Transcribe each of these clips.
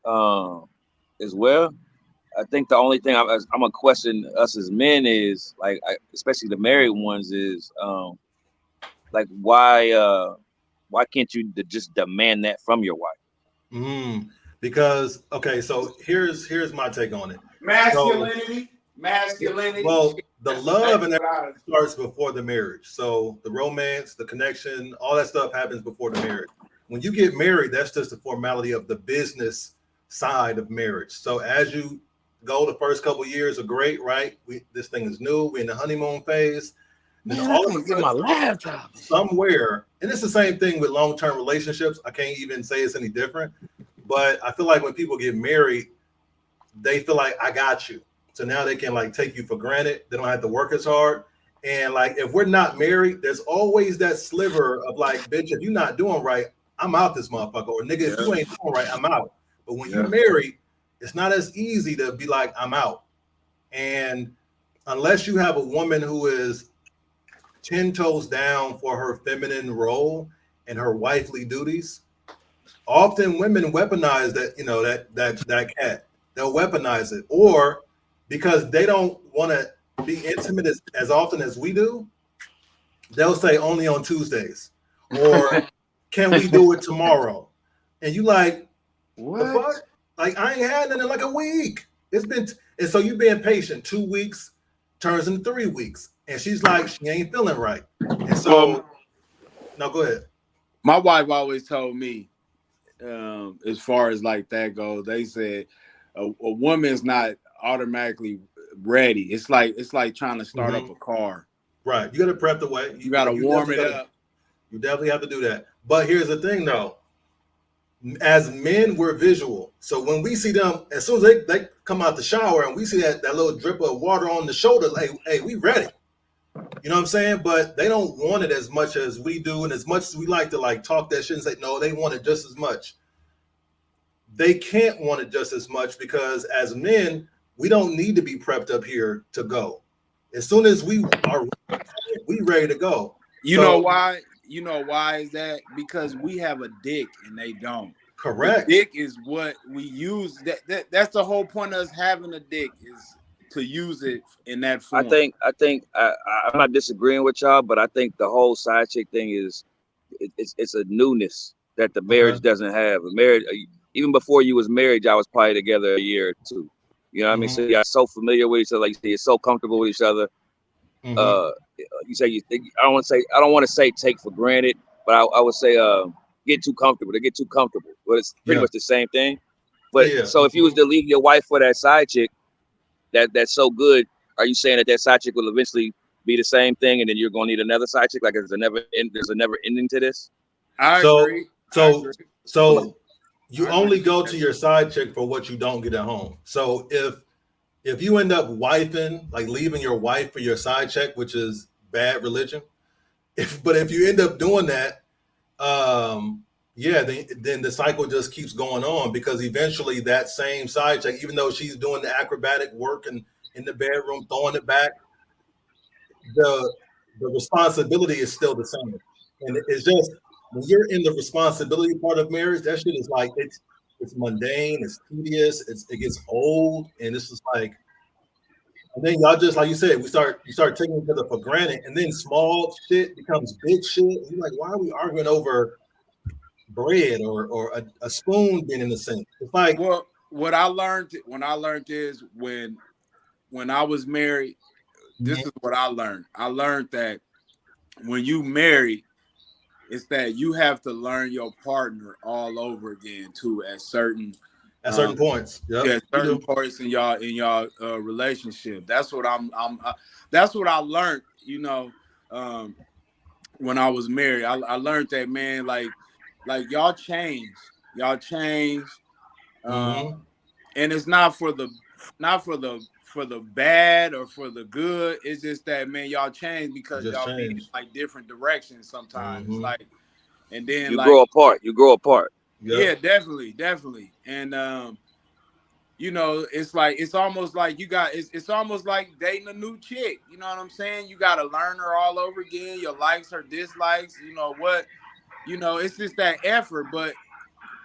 as well. I think the only thing I'm gonna question us as men is like, especially the married ones, is like why can't you just demand that from your wife? Mm, because okay, so here's my take on it. So Masculinity, masculinity. well, the love That's and what I. everything starts before the marriage. So the romance, the connection, all that stuff happens before the marriage. When you get married, that's just the formality of the business side of marriage. So as you go, the first couple of years are great, right? This thing is new. We're in the honeymoon phase. Then Man, I all of a can't get sudden, my laptop. somewhere, and it's the same thing with long-term relationships. I can't even say it's any different, but I feel like when people get married, they feel like I got you. So now they can like take you for granted. They don't have to work as hard. And like if we're not married, there's always that sliver of like, bitch, if you're not doing right, I'm out this motherfucker. Or nigga, if you ain't doing right, I'm out. But when you're married, it's not as easy to be like, I'm out. And unless you have a woman who is 10 toes down for her feminine role and her wifely duties, often women weaponize that, that cat. They'll weaponize it. Or because they don't want to be intimate as often as we do, they'll say only on Tuesdays. Or can we do it tomorrow? And you like, What? the fuck? Like I ain't had nothing in like a week. It's been and so you being patient, 2 weeks turns into 3 weeks. And she's like, she ain't feeling right. And so no, go ahead. My wife always told me, as far as like that goes, they said a woman's not automatically ready. It's like trying to start up a car. Right. You got to prep the way. You got to warm it up. You definitely have to do that. But here's the thing, though. As men, we're visual. So when we see them, as soon as they come out the shower and we see that little drip of water on the shoulder, like, hey, we ready. You know what I'm saying? But they don't want it as much as we do. And as much as we like to like talk that shit and say, no, they want it just as much. They can't want it just as much because as men, we don't need to be prepped up here to go. As soon as we are ready to go. You know why? You know why is that? Because we have a dick and they don't. Correct. The dick is what we use. That's the whole point of us having a dick is to use it in that form. I'm not disagreeing with y'all, but I think the whole side chick thing is it's a newness that the marriage doesn't have. A marriage, even before you was married, y'all was probably together a year or two. You know what I mean? So y'all so familiar with each other, like you say, you're so comfortable with each other. You say you think I don't want to say take for granted, but I would say get too comfortable. They get too comfortable, but it's pretty much the same thing. But so if you was to leave your wife for that side chick, that's so good, are you saying that side chick will eventually be the same thing, and then you're gonna need another side chick? Like there's a never ending to this. I agree. So you only go to your side chick for what you don't get at home. So if you end up wifing, like leaving your wife for your side chick, which is bad religion, but if you end up doing that, then the cycle just keeps going on because eventually that same side chick, even though she's doing the acrobatic work and in the bedroom, throwing it back, the responsibility is still the same. And it's just when you're in the responsibility part of marriage, that shit is like it's mundane, it's tedious, it gets old, and it's just like, and then y'all just like you said, you start taking each other for granted, and then small shit becomes big shit. And you're like, why are we arguing over bread or a spoon being in the sink? It's like, well, what I learned is when I was married, this is what I learned. I learned that when you marry, it's that you have to learn your partner all over again too at certain points. Certain points in y'all relationship. That's what that's what I learned, when I was married. I learned that, man, like y'all change. And it's not for the bad or for the good. It's just that, man, y'all change because y'all be in like different directions sometimes. Like, and then you grow apart. Yeah, definitely. And it's almost like it's almost like dating a new chick. You know what I'm saying? You got to learn her all over again. Your likes, her dislikes. It's just that effort. But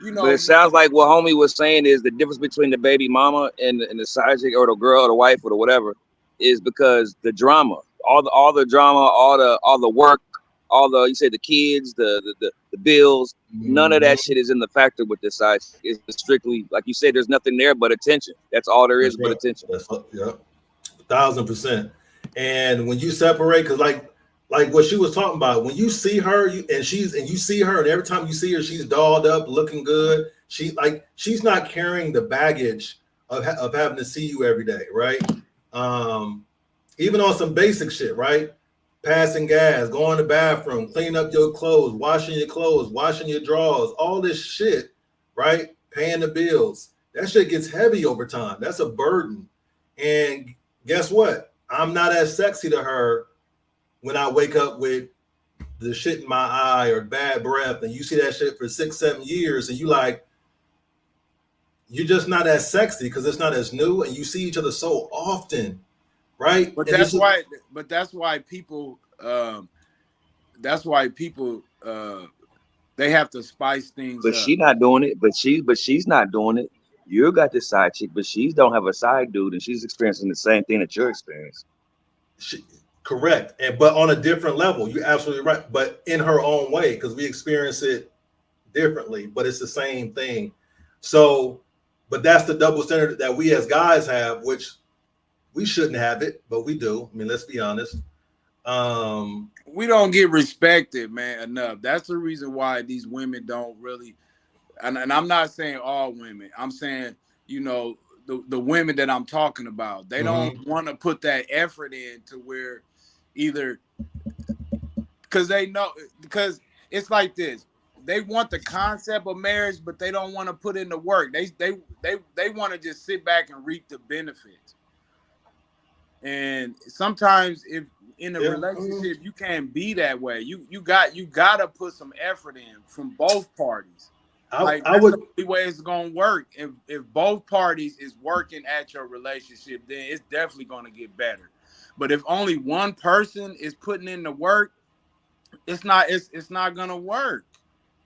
you know. But it sounds like what homie was saying is the difference between the baby mama and the side chick or the girl or the wife or the whatever is because the drama, all the drama, all the work, you said the kids, the bills, none of that shit is in the factor with this side. It's strictly like you said. There's nothing there but attention. That's all there is but attention. That's yeah, 1,000%. And when you separate, because like what she was talking about, when you see her, and you see her, and every time you see her, she's dolled up, looking good. She's not carrying the baggage of having to see you every day, right? Even on some basic shit, right? Passing gas, going to the bathroom, cleaning up your clothes, washing your drawers, all this shit, right? Paying the bills. That shit gets heavy over time. That's a burden. And guess what? I'm not as sexy to her when I wake up with the shit in my eye or bad breath, and you see that shit for 6-7 years, and you're just not as sexy because it's not as new, and you see each other so often, right? But and that's why people they have to spice things but up. She's not doing it. But she's not doing it. You got this side chick, but she don't have a side dude, and she's experiencing the same thing that you're experiencing. Correct, but on a different level. You're absolutely right, but in her own way, because we experience it differently, but it's the same thing. So, but that's the double standard that we as guys have, which we shouldn't have it, but we do. I mean, let's be honest. We don't get respected, man, enough. That's the reason why these women don't really, and I'm not saying all women. I'm saying, you know, the women that I'm talking about, they don't want to put that effort in to where either because it's like this. They want the concept of marriage, but they don't want to put in the work. They want to just sit back and reap the benefits. And sometimes if in a relationship you can't be that way. You gotta put some effort in from both parties. That's the only way it's gonna work. If both parties is working at your relationship, then it's definitely gonna get better. But if only one person is putting in the work, it's not gonna work.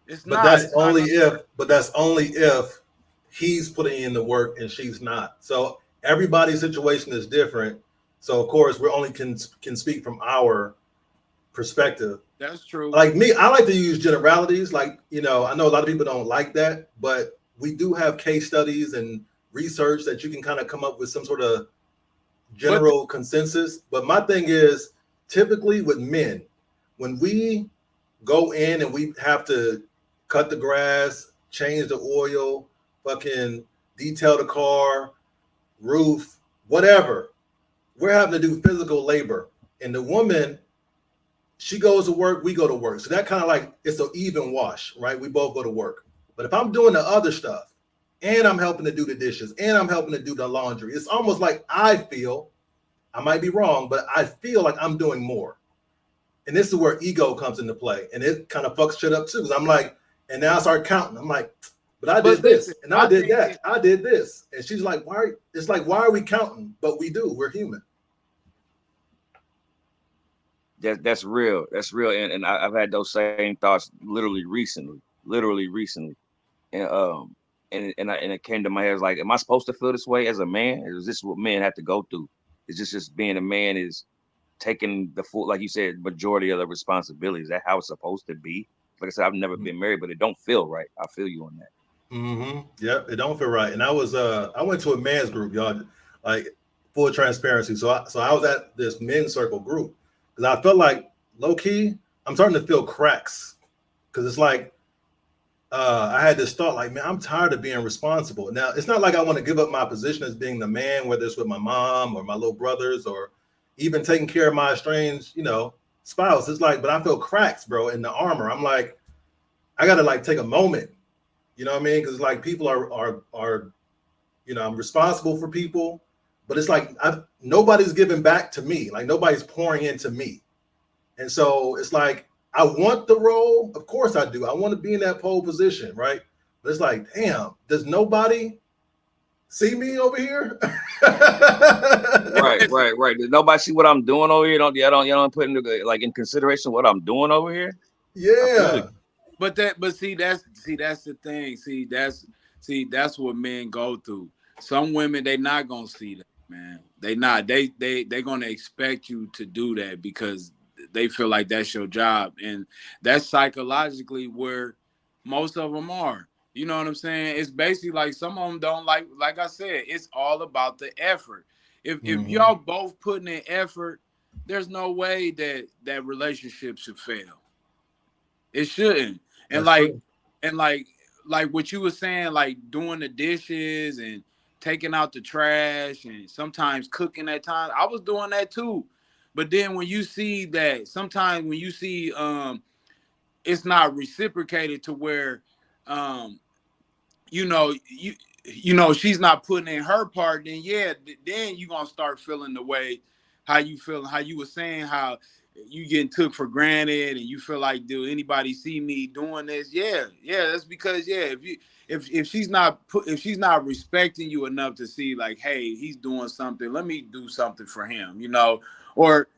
That's only if he's putting in the work and she's not. So everybody's situation is different. So of course we only can speak from our perspective. That's true. Like me, I like to use generalities. Like, you know, I know a lot of people don't like that, but we do have case studies and research that you can kind of come up with some sort of general consensus. But my thing is, typically with men, when we go in and we have to cut the grass, change the oil, fucking detail the car, roof, whatever, we're having to do physical labor. And the woman, she goes to work, we go to work. So that kind of like, it's an even wash, right? We both go to work. But if I'm doing the other stuff and I'm helping to do the dishes and I'm helping to do the laundry, it's almost like I feel, I might be wrong, but I feel like I'm doing more. And this is where ego comes into play. And it kind of fucks shit up too. Because I'm like, and now I start counting. I'm like, but I did this and I did that. I did this. And she's like, why? It's like, why are we counting? But we do. We're human. That's real. That's real. And I've had those same thoughts literally recently. And it came to my head, like, am I supposed to feel this way as a man? Is this what men have to go through? Is this just being a man is taking the full, like you said, majority of the responsibility? Is that how it's supposed to be? Like I said, I've never been married, but it don't feel right. I feel you on that. Yep, it don't feel right. And I went to a man's group, y'all, like full transparency. So I was at this men's circle group because I felt like low key, I'm starting to feel cracks because it's like I had this thought, like, man, I'm tired of being responsible. Now, it's not like I want to give up my position as being the man, whether it's with my mom or my little brothers or even taking care of my estranged, spouse. It's like, but I feel cracks, bro, in the armor. I'm like, I gotta like take a moment. You know what I mean? Because like people are I'm responsible for people, but it's like nobody's giving back to me. Like nobody's pouring into me, and so it's like I want the role. Of course I do. I want to be in that pole position, right? But it's like, damn, does nobody see me over here? Right. Does nobody see what I'm doing over here? Y'all don't put into like in consideration what I'm doing over here? Yeah. But see, that's the thing. That's what men go through. Some women, they not gonna see that, man. They not. They gonna expect you to do that because they feel like that's your job, and that's psychologically where most of them are. You know what I'm saying? It's basically like some of them don't like I said, it's all about the effort. If y'all both putting in effort, there's no way that relationship should fail. It shouldn't. And That's like true. and like what you were saying, like doing the dishes and taking out the trash and sometimes cooking at times. I was doing that too. But then when you see that sometimes when you see it's not reciprocated to where um you know she's not putting in her part, then yeah, then you gonna start feeling the way how you feel, how you were saying how you getting took for granted and you feel like, do anybody see me doing this? Yeah, that's because if she's not if she's not respecting you enough to see like, hey, he's doing something, let me do something for him, or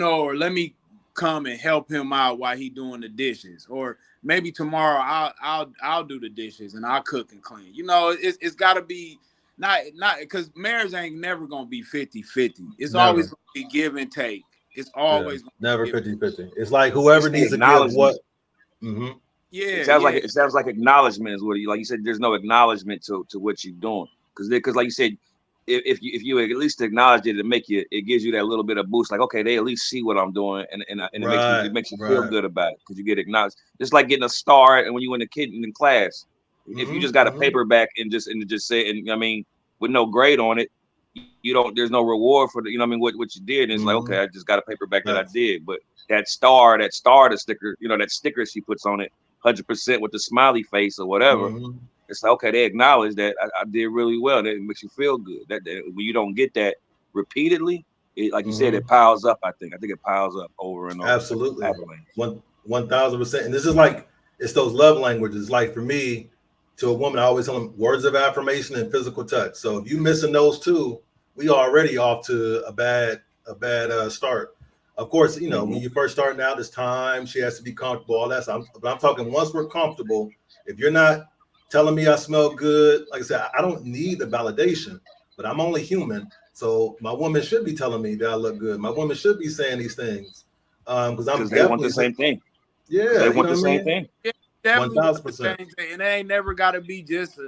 or let me come and help him out while he doing the dishes, or maybe tomorrow I'll do the dishes and I'll cook and clean. It's got to be not because marriage ain't never gonna be 50-50. It's always Never. gonna be give and take. It's Yeah. always gonna Never be give. 50-50. It's like whoever It's the needs to give what. acknowledgement. Mm-hmm. Yeah, It sounds like acknowledgement is what you like. You said there's no acknowledgement to what you're doing because like you said, if you at least acknowledge it, it gives you that little bit of boost. Like, okay, they at least see what I'm doing, and Right. it makes you feel Right. good about it because you get acknowledged. Just like getting a star and when you in the kid in class, if you just got a Mm-hmm. paper back and just say, and I mean with no grade on it, you don't. There's no reward for the what what you did. And it's like, Mm-hmm. okay, I just got a paper back that I Facts. did, but the sticker, that sticker she puts on it 100% with the smiley face or whatever. Mm-hmm. It's like, okay, they acknowledge that I did really well. That makes you feel good. That when you don't get that repeatedly, like you said, Mm-hmm. it piles up. I think it piles up over and over. It's like an Absolutely. avalanche. 1,000%. And this is like it's those love languages. Like for me, to a woman, I always tell them words of affirmation and physical touch. So if you missing those two, we already off to a bad start. Of course, when Mm-hmm. you first starting out, it's time. She has to be comfortable. All that. But I'm talking once we're comfortable. If you're not telling me I smell good, like I said, I don't need the validation. But I'm only human. So my woman should be telling me that I look good. My woman should be saying these things because I'm Because they want definitely, the same thing. Because yeah, they you want know the what I same mean. thing. Yeah, One definitely want thousand the percent. same thing, and it ain't never got to be just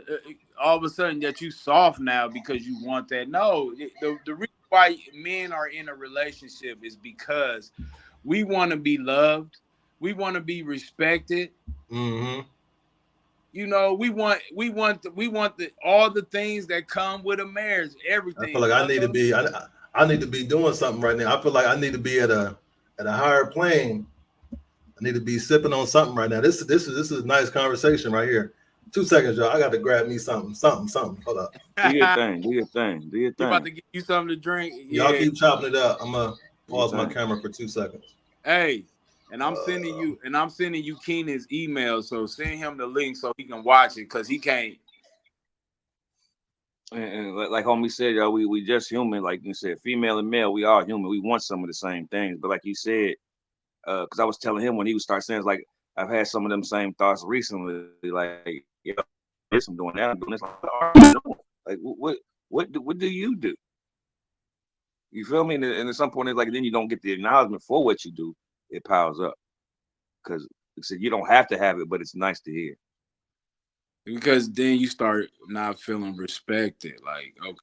all of a sudden that you soft now because you want that. No, the reason why men are in a relationship is because we want to be loved, we want to be respected. Mm-hmm. We want all the things that come with a marriage, I feel everything, like I need to love. be. I need to be doing something right now. I feel like I need to be at a higher plane. I need to be sipping on something right now. This is a nice conversation right here. 2 seconds, y'all. I got to grab me something. Hold up. Do your thing. Do your thing. Do your You about thing. to give you something to drink? Y'all Yeah. keep chopping it up. I'm gonna Do your pause my thing. camera for 2 seconds. Hey, and I'm sending you Keenan's email. So send him the link so he can watch it because he can't. And like homie said, y'all, we just human. Like you said, female and male, we are human. We want some of the same things. But like you said, because I was telling him when he would start saying, it's like I've had some of them same thoughts recently. Like, this, I'm doing that, I'm doing this. Like, what are you doing? Like, what do you do? You feel me? And at some point, it's like then you don't get the acknowledgement for what you do. It piles up because you don't have to have it, but it's nice to hear. Because then you start not feeling respected. Like, okay,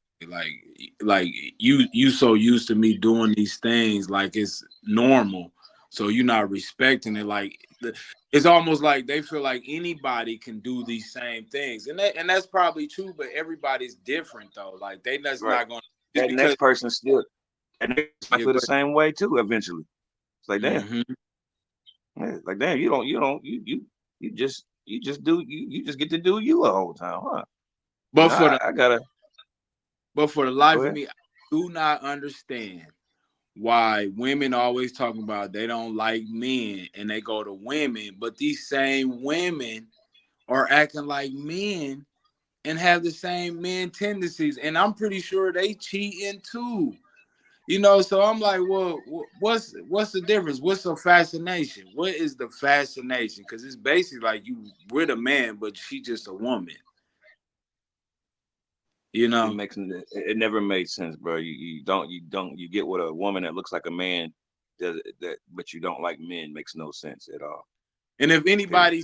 like you so used to me doing these things like it's normal. So you're not respecting it. Like it's almost like they feel like anybody can do these same things. And that's probably true, but everybody's different though. Like that's Right. not gonna just That because next person still, and they might yeah, feel the same way too. Eventually, it's like damn, mm-hmm. yeah, like damn, you just get to do you the whole time, huh? But for the I gotta life go of ahead. me, I do not understand why women always talking about they don't like men and they go to women, but these same women are acting like men and have the same men tendencies. And I'm pretty sure they cheating too. So I'm like, well, what's the difference? What's the fascination? What is the fascination? Because it's basically like you with a man, but she just a woman. It never made sense, bro. You get with a woman that looks like a man, but you don't like men, makes no sense at all. And if anybody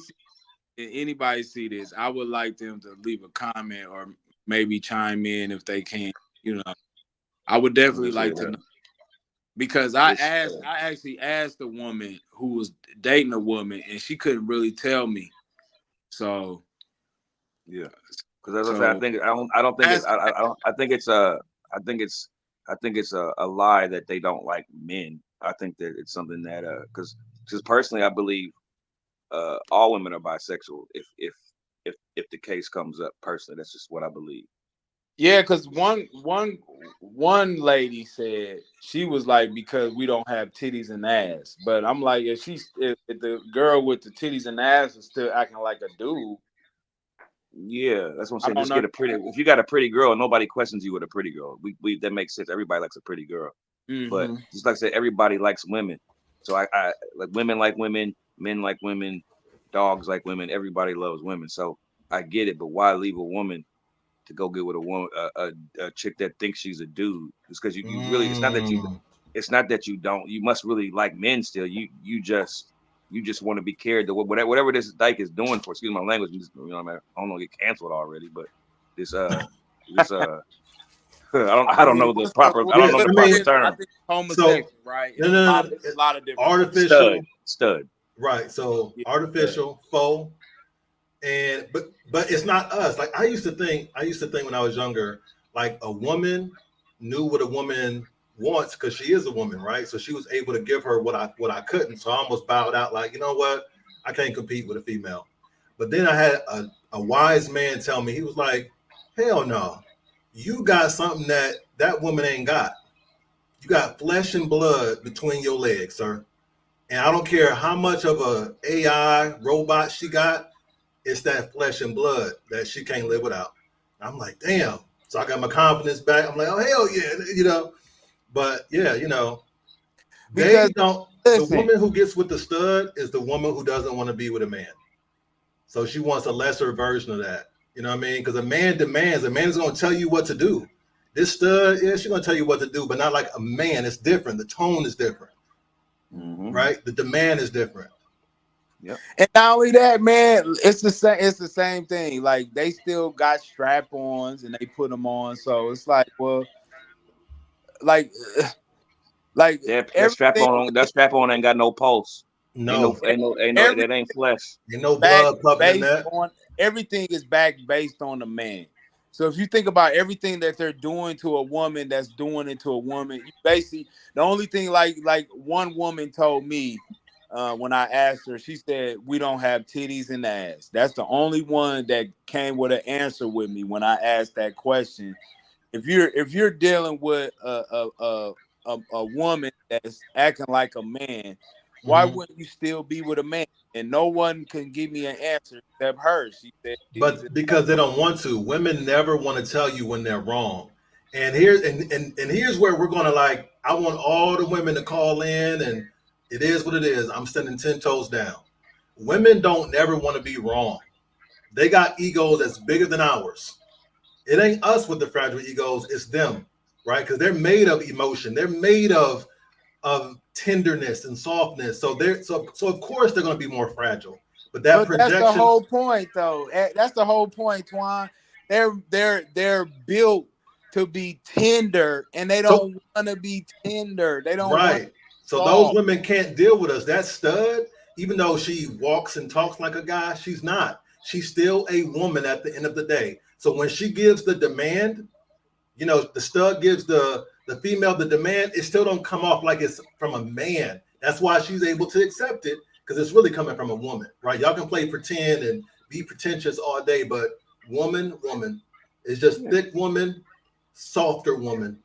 see this, I would like them to leave a comment or maybe chime in if they can. I would definitely like to know, because I actually asked a woman who was dating a woman and she couldn't really tell me. So yeah, because as I said, I think it's a lie that they don't like men. I think that it's something that because personally I believe all women are bisexual if the case comes up. Personally, that's just what I believe. Yeah, because one lady said she was like, because we don't have titties and ass. But I'm like, if the girl with the titties and ass is still acting like a dude. Yeah, that's what I'm saying. Just get a pretty. If you got a pretty girl, nobody questions you with a pretty girl. We that makes sense. Everybody likes a pretty girl. Mm-hmm. But just like I said, everybody likes women. So I like women, men like women, dogs like women. Everybody loves women. So I get it. But why leave a woman to go get with a woman, a chick that thinks she's a dude? It's because you really. It's not that you don't. You must really like men still. You just want to be cared. Whatever this dyke is doing for. Excuse my language. I don't know, get canceled already. But this I don't know the proper. I don't know the proper term. I think homosexual, right? No. A lot of different artificial stud. Right. So artificial, faux, and but it's not us. Like I used to think when I was younger, like a woman knew what a woman wants because she is a woman, right? So she was able to give her what I couldn't. So I almost bowed out, like, you know what? I can't compete with a female. But then I had a wise man tell me, he was like, hell no. You got something that woman ain't got. You got flesh and blood between your legs, sir. And I don't care how much of a AI robot she got, it's that flesh and blood that she can't live without. I'm like, damn. So I got my confidence back. I'm like, oh, hell yeah, But yeah, because, the woman who gets with the stud is the woman who doesn't want to be with a man. So she wants a lesser version of that. You know what I mean? Because a man demands, a man is going to tell you what to do. This stud, yeah, she's going to tell you what to do, but not like a man. It's different. The tone is different. Mm-hmm. Right? The demand is different. Yep. And not only that, man, it's the same thing. Like they still got strap-ons and they put them on. So it's like, well, like that strap on ain't got no pulse. No, that ain't flesh. Ain't no blood pumping in that. Everything is based on the man. So if you think about everything that they're doing to a woman, that's doing it to a woman, you basically the only thing like one woman told me when I asked her, she said we don't have titties and ass. That's the only one that came with an answer with me when I asked that question. If you're dealing with a woman that's acting like a man, why wouldn't you still be with a man? And no one can give me an answer except her. She said, but because they don't want to. Women never want to tell you when they're wrong. And here's where we're gonna like. I want all the women to call in, and it is what it is. I'm standing 10 toes down. Women don't never want to be wrong. They got egos that's bigger than ours. It ain't us with the fragile egos. It's them, right? Because they're made of emotion. They're made of tenderness and softness. So of course they're going to be more fragile. But projection. That's the whole point, though. That's the whole point, Twan. They're built to be tender, and they don't want to be tender. They don't. Right. So those women can't deal with us. That stud, even though she walks and talks like a guy, she's not. She's still a woman at the end of the day. So when she gives the demand, the stud gives the female the demand, it still don't come off like it's from a man. That's why she's able to accept it, because it's really coming from a woman, right? Y'all can play pretend and be pretentious all day, but woman is just thick woman, softer woman.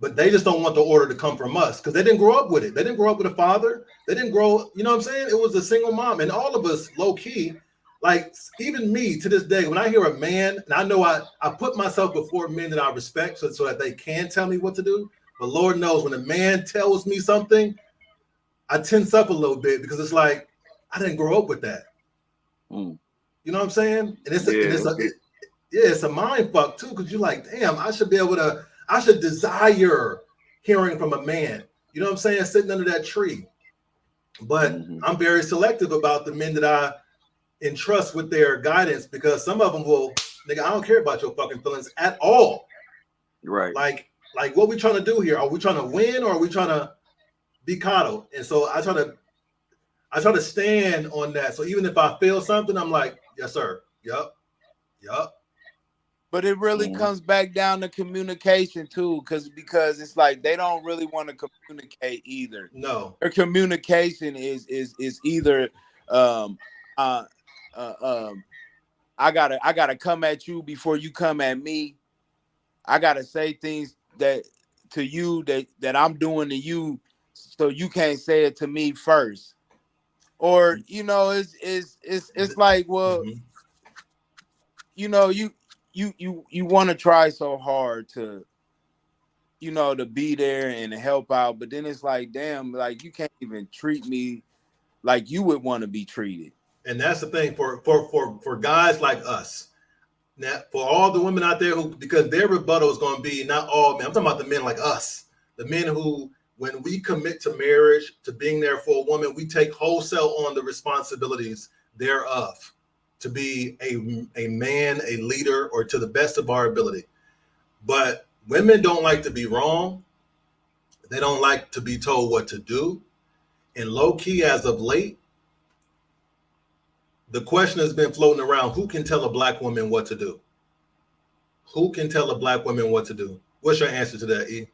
But they just don't want the order to come from us because they didn't grow up with it. They didn't grow up with a father. They didn't grow, you know what I'm saying? It was a single mom. And all of us, low key, like even me to this day, when I hear a man, and I know I put myself before men that I respect so that they can tell me what to do. But Lord knows when a man tells me something, I tense up a little bit because it's like I didn't grow up with that. Mm. You know what I'm saying? And Yeah, it's a mind fuck too, because you're like, damn, I should desire hearing from a man. You know what I'm saying? Sitting under that tree. But I'm very selective about the men that I entrust with their guidance, because some of them will, nigga, I don't care about your fucking feelings at all. right. Like what we trying to do here? Are we trying to win, or are we trying to be coddled? And so I try to stand on that. So even if I feel something, I'm like, yes, sir. Yup. But it really comes back down to communication too, because it's like they don't really want to communicate either. No. Their communication is either I gotta come at you before you come at me. I gotta say things to you that I'm doing to you, so you can't say it to me first. Or it's like, well, you want to try so hard to be there and help out, but then it's like, damn, like you can't even treat me like you would want to be treated. And that's the thing for guys like us. Now, for all the women out there who, because their rebuttal is going to be not all men. I'm talking about the men like us, the men who, when we commit to marriage, to being there for a woman, we take wholesale on the responsibilities thereof, to be a man, a leader, or to the best of our ability. But women don't like to be wrong. They don't like to be told what to do. And low key, as of late, the question has been floating around: who can tell a black woman what to do? Who can tell a black woman what to do? What's your answer to that, E?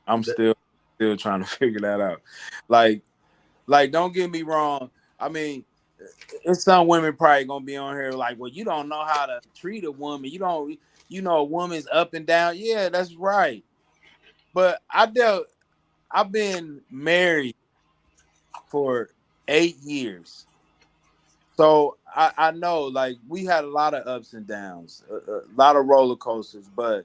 I'm still trying to figure that out. Like, don't get me wrong. I mean, it's some women probably gonna be on here like, well, you don't know how to treat a woman. You don't, a woman's up and down. Yeah, that's right. But I've been married for 8 years. So I know, like, we had a lot of ups and downs, a lot of roller coasters. But,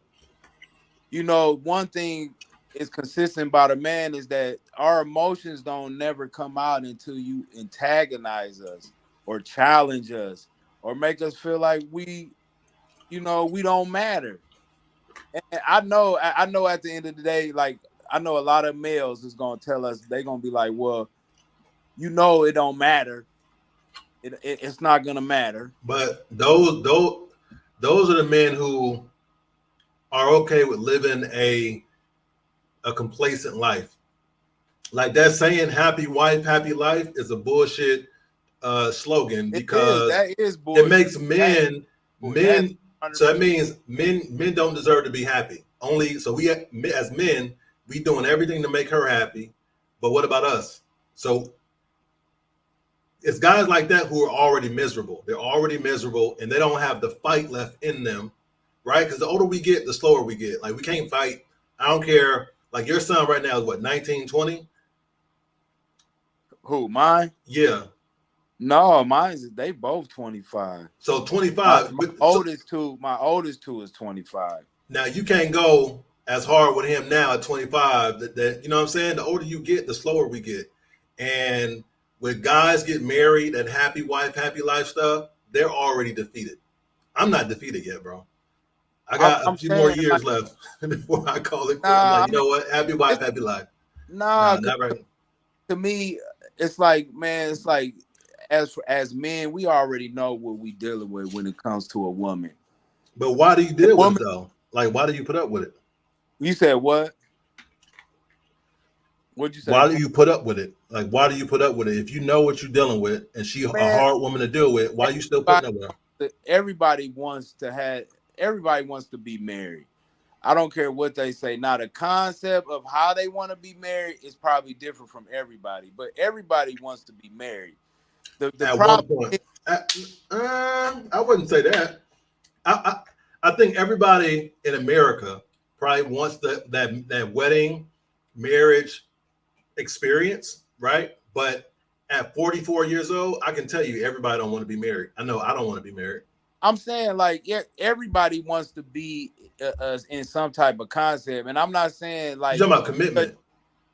one thing is consistent about a man is that our emotions don't never come out until you antagonize us or challenge us or make us feel like we don't matter. And I know at the end of the day, like, I know a lot of males is going to tell us, they're going to be like, well, it don't matter. It's not gonna matter. But those are the men who are okay with living a complacent life. Like that saying, "Happy wife, happy life" is a bullshit slogan, because that is bullshit. It makes men. So that means men don't deserve to be happy. Only so we as men, we doing everything to make her happy. But what about us? So it's guys like that who are already miserable. They're already miserable, and they don't have the fight left in them, right? Because the older we get, the slower we get. Like, we can't fight. I don't care. Like, your son right now is what, 19, 20? Who, mine? Yeah. No, they both 25. So 25. My oldest two is 25. Now, you can't go as hard with him now at 25. That you know what I'm saying? The older you get, the slower we get. And when guys get married and happy wife, happy life stuff, they're already defeated. I'm not defeated yet, bro. I got a few more years left before I call it. I'm like, you know what? Happy wife, happy life. Nah, not right. To me, it's like, man, it's like, as men, we already know what we dealing with when it comes to a woman. But why do you deal with it though? Like, why do you put up with it? You said what? What'd you say? Why do you put up with it? Like, why do you put up with it? If you know what you're dealing with and she's a hard woman to deal with, why are you still putting up with her? Everybody wants to be married. I don't care what they say. Now, the concept of how they want to be married is probably different from everybody, but everybody wants to be married. The problem I wouldn't say that. I think everybody in America probably wants that wedding marriage experience, right? But at 44 years old, I can tell you everybody don't want to be married. I know I don't want to be married. I'm saying like, yeah, everybody wants to be in some type of concept, and I'm not saying You like talking about commitment?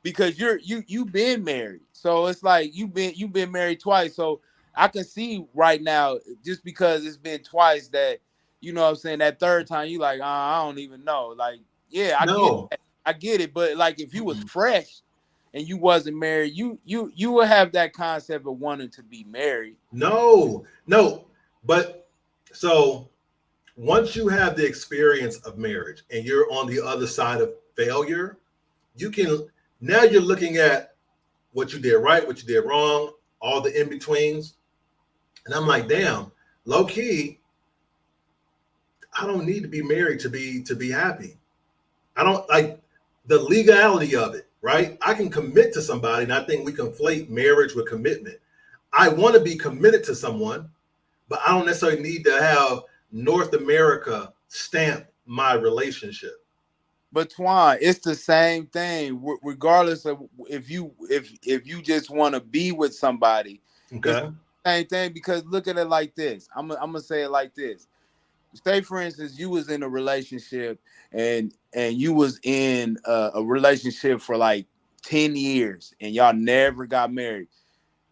because you've been married, so it's like you've been married twice. So I can see right now, just because it's been twice, that you know what I'm saying, that third time you like, I don't even know. Like, yeah, No. I get it, but like if you was fresh and you wasn't married, you would have that concept of wanting to be married. No. But so once you have the experience of marriage and you're on the other side of failure, you can now you're looking at what you did right, what you did wrong, all the in-betweens. And I'm like, damn, low key, I don't need to be married to be happy. I don't like the legality of it, right? I can commit to somebody, and I think we conflate marriage with commitment. I want to be committed to someone, but I don't necessarily need to have North America stamp my relationship. But Twan, it's the same thing, regardless of if you just want to be with somebody. It's Okay. the same thing, because look at it like this. I'm gonna say it like this. Say, for instance, you was in a relationship and you was in a relationship for like 10 years and y'all never got married.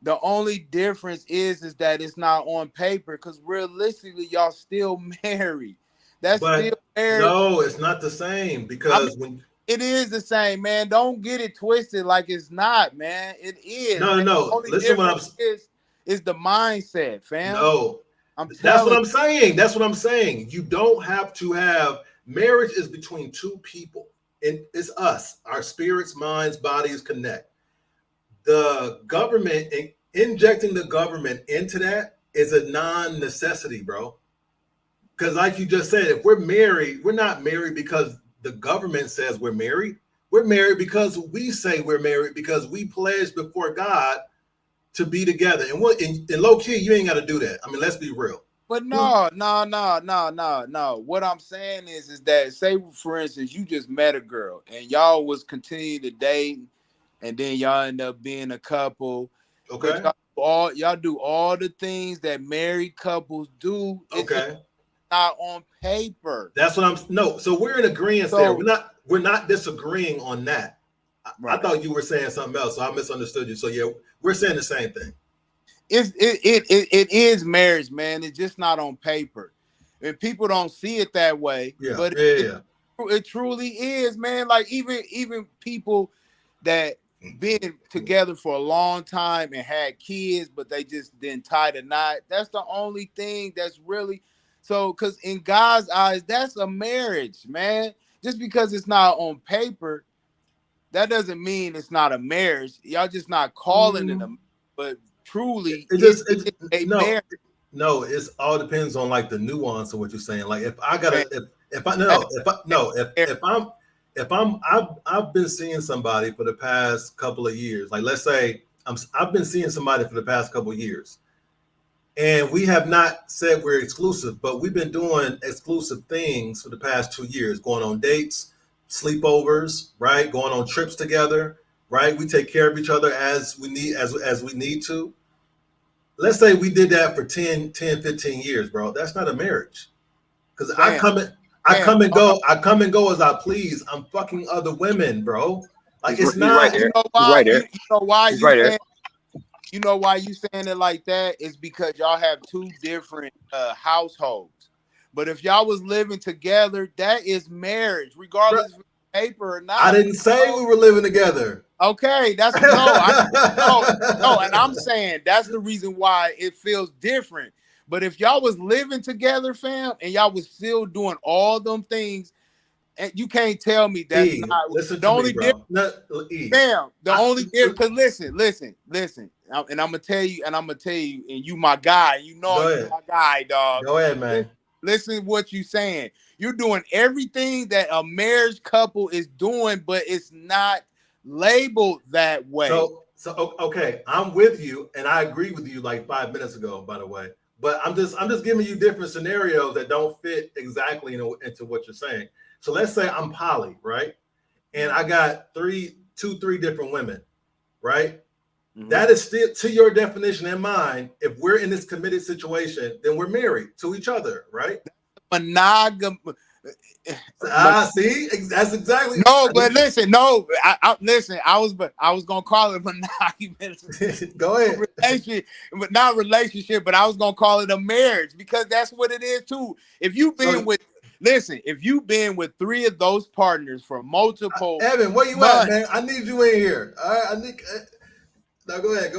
The only difference is that it's not on paper, because realistically y'all still married. That's still But marriage. no, it's not the same I mean, because when it is the same, man. Don't get it twisted like it's not, man. It is, man. The no, only listen what I'm difference is the mindset, fam. no, I'm that's what telling I'm saying. That's what I'm saying. You don't have to have marriage is between two people. And it's us. Our spirits, minds, bodies connect. The government injecting the government into that is a non-necessity, bro. Because like you just said, if we're married, we're not married because the government says we're married. We're married because we say we're married, because we pledged before God to be together. And what in low key, you ain't got to do that. I mean, let's be real. But no. What I'm saying is that, say for instance, you just met a girl and y'all was continuing to date, and then y'all end up being a couple. But Okay. y'all do all the things that married couples do. It's just Okay. not on paper. That's what I'm no. So we're in agreement there. So We're not disagreeing on that. I right. thought you were saying something else, so I misunderstood you. So yeah, we're saying the same thing. It is marriage, man. It's just not on paper, and people don't see it that way. Yeah, But yeah. it truly is, man. Like even people that been together for a long time and had kids, but they just didn't tie the knot. That's the only thing that's really so. Because in God's eyes, that's a marriage, man. Just because it's not on paper, that doesn't mean it's not a marriage. Y'all just not calling it a, but truly It it just is a no, marriage. no. It's all depends on like the nuance of what you're saying. Like if I Man, gotta if I no if I no if I'm I've been seeing somebody for the past couple of years. Like let's say I've been seeing somebody for the past couple of years, and we have not said we're exclusive, but we've been doing exclusive things for the past 2 years, going on dates, sleepovers, right? Going on trips together, right? We take care of each other as we need as we need to. Let's say we did that for 15 years, bro. That's not a marriage. Because fam, I fam, come and go as I please. I'm fucking other women, bro. Like it's He's right not. there. you know He's why? right there. You know why He's you right there. saying, you know why you saying it like that is because y'all have two different households. But if y'all was living together, that is marriage, Bro, regardless if it's paper or I not. didn't say we were living together. Okay, that's no, and I'm saying that's the reason why it feels different. But if y'all was living together, fam, and y'all was still doing all them things, and you can't tell me that's E, not listen the to me, only difference. bro. No, E. Fam, the I, only difference. Because listen, and I'm gonna tell you, and you my guy. You know go you ahead. my guy, dog. Go ahead, man. Listen what you saying. You're doing everything that a marriage couple is doing, but it's not labeled that way. Okay, I'm with you, and I agree with you like 5 minutes ago, by the way. But I'm just giving you different scenarios that don't fit exactly into what you're saying. So let's say I'm poly, right? And I got three different women, right? that is still to your definition and mine. If we're in this committed situation, then we're married to each other, right? Monogam. See, that's exactly. No, but listen, no, I listen. I was gonna call it monogamous. Go ahead. Relationship, but not relationship. But I was gonna call it a marriage because that's what it is too. If you've been if you've been with 3 of those partners for multiple, Evan, where you months, at, man? I need you in here. All right, I need. No, go ahead.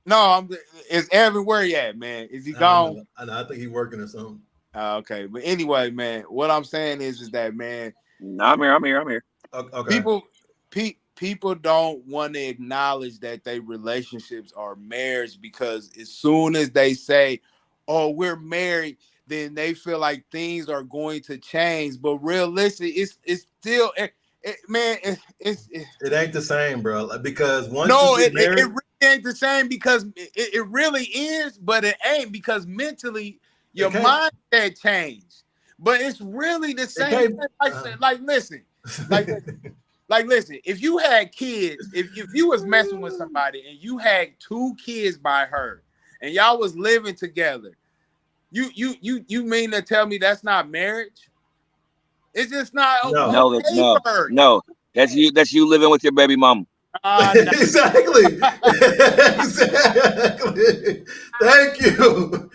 No, is Evan where you at, man? Is he gone? I know. I think he's working or something. Okay, but anyway, man, what I'm saying is that, man, no, I'm here. Okay. People don't want to acknowledge that their relationships are marriage because as soon as they say, "Oh, we're married," then they feel like things are going to change. But realistically, it's still, it ain't the same, bro. Because once you get married, it really ain't the same because it really is, but it ain't because mentally your mindset changed. But it's really the same. Listen, if you had kids, if you was messing with somebody and you had 2 kids by her and y'all was living together, you mean to tell me that's not marriage? It's just not. No. That's you living with your baby mama. Exactly. Thank you.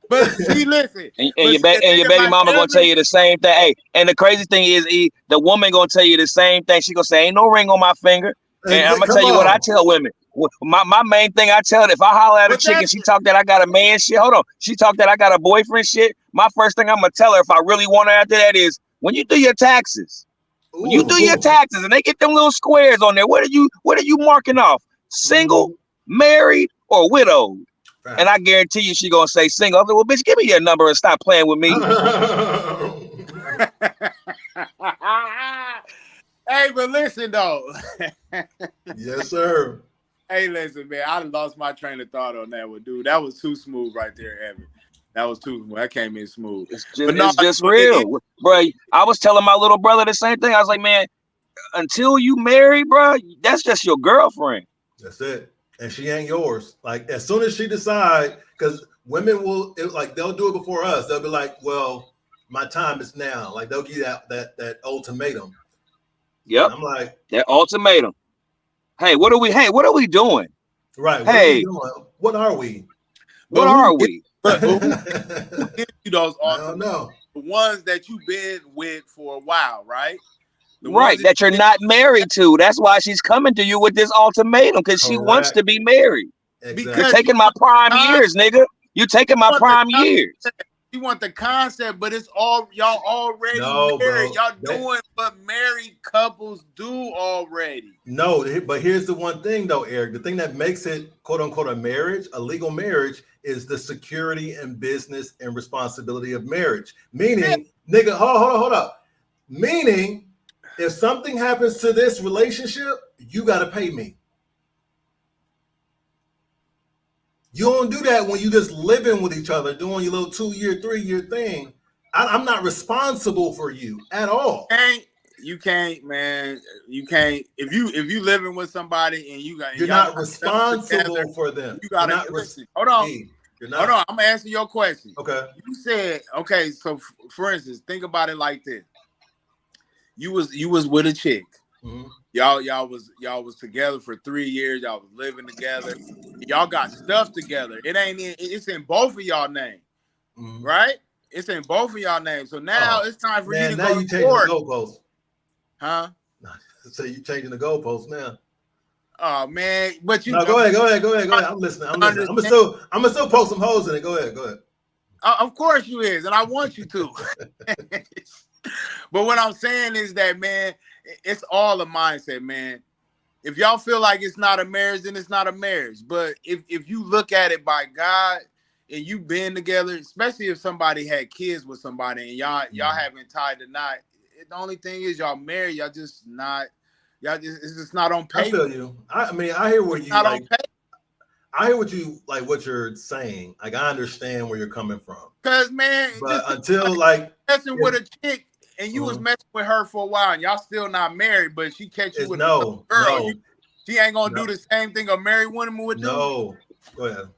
But see, listen. And your baby mama gonna tell you the same thing. Hey, and the crazy thing is, the woman gonna tell you the same thing. She gonna say, "Ain't no ring on my finger." And I'm gonna tell you what I tell women. My main thing I tell her, if I holler at a chick and she talk that I got a man shit, hold on. She talk that I got a boyfriend shit. My first thing I'm gonna tell her if I really want her after that is when you do your taxes. When you do your taxes and they get them little squares on there, what are you marking off? Single, married, or widowed? Right. And I guarantee you she gonna say single. I said, well, bitch, give me your number and stop playing with me. Hey, but listen though. Yes, sir. Hey, listen, man. I lost my train of thought on that one, dude. That was too smooth right there, Evan. That was too smooth. That came in smooth. It's just real, bro. I was telling my little brother the same thing. I was like, man, until you marry, bro, that's just your girlfriend. That's it. And she ain't yours. Like, as soon as she decide, because women they'll do it before us. They'll be like, well, my time is now. Like, they'll give you that ultimatum. Yep. I'm like, that ultimatum. Hey, what are we doing? Right. What are we? What are we? But who gives you those ultimatums? No. The ones that you've been with for a while, right? Right, that you're not married to. That's why she's coming to you with this ultimatum, because she wants to be married. Exactly. You're taking my prime years, nigga. You're taking my prime years. You want the concept, but it's all y'all already married. Bro. Y'all doing what married couples do already. No, but here's the one thing though, Eric. The thing that makes it quote unquote a marriage, a legal marriage, is the security and business and responsibility of marriage. Meaning, nigga, hold up. Meaning, if something happens to this relationship, you gotta pay me. You don't do that when you just living with each other, doing your little 2-year, 3-year thing. I'm not responsible for you at all. You can't, man. You can't. If you living with somebody and you're not responsible for them. You gotta listen. Hold on. Hold on. I'm gonna answer your question. Okay. You said okay. So for instance, think about it like this. You was with a chick. Mm-hmm. Y'all was together for 3 years. Y'all was living together. Y'all got stuff together. It's in both of y'all names, right? It's in both of y'all names. So now it's time for you to go to court. The goalpost. Huh? So you changing the goalpost now. Oh man, but you. No, go ahead. I'm listening. I'm gonna still post some holes in it. Go ahead. Of course you is, and I want you to. But what I'm saying is that, man, it's all a mindset, man. If y'all feel like it's not a marriage, then it's not a marriage. But if you look at it by God and you been together, especially if somebody had kids with somebody and y'all haven't tied the knot, the only thing is y'all married, it's just not on paper. I feel you. I mean, I hear what you not like. On paper. I hear what you're saying. Like, I understand where you're coming from. Cause man, but until like messing with a chick and you was messing with her for a while and y'all still not married, but she catch you with a girl. She ain't gonna do the same thing a married woman would do. No, go ahead.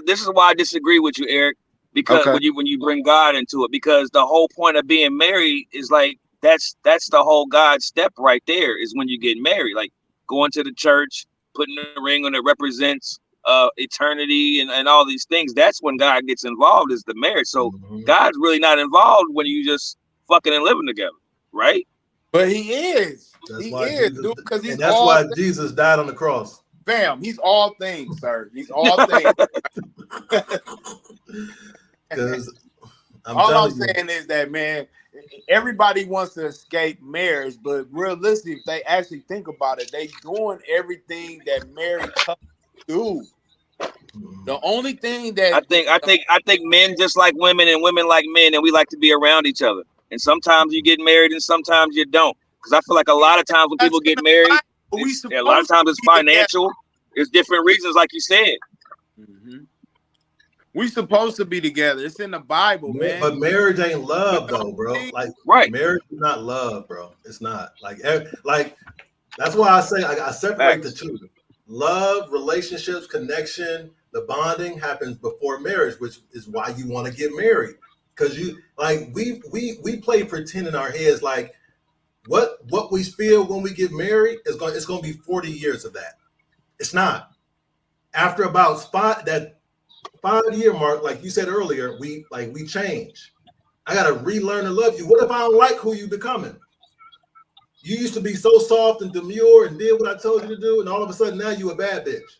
This is why I disagree with you, Eric. Because when you bring God into it, because the whole point of being married is like that's the whole God step right there is when you get married, like going to the church, putting a ring on it represents eternity and all these things. That's when God gets involved is the marriage. So God's really not involved when you just fucking and living together, right? But he is. That's he why is, Jesus, dude. Because and that's why Jesus died on the cross. Fam, he's all things, sir. He's all things. Because all I'm saying is that, man, everybody wants to escape marriage, but realistically, if they actually think about it, they doing everything that married couples do. The only thing that I think men just like women and women like men, and we like to be around each other. And sometimes you get married and sometimes you don't. Because I feel like a lot of times when people get married, a lot of times it's financial. There's different reasons, like you said. We supposed to be together. It's in the Bible, man. But marriage ain't love, though, bro. Like, marriage is not love, bro. It's not. Like that's why I say I separate the two. Love, relationships, connection, the bonding happens before marriage, which is why you want to get married. Because you like we play pretend in our heads like what we feel when we get married it's gonna be 40 years of that. It's not. After about that 5-year mark, like you said earlier, we change. I gotta relearn to love you. What if I don't like who you becoming? You used to be so soft and demure and did what I told you to do, and all of a sudden now you a bad bitch.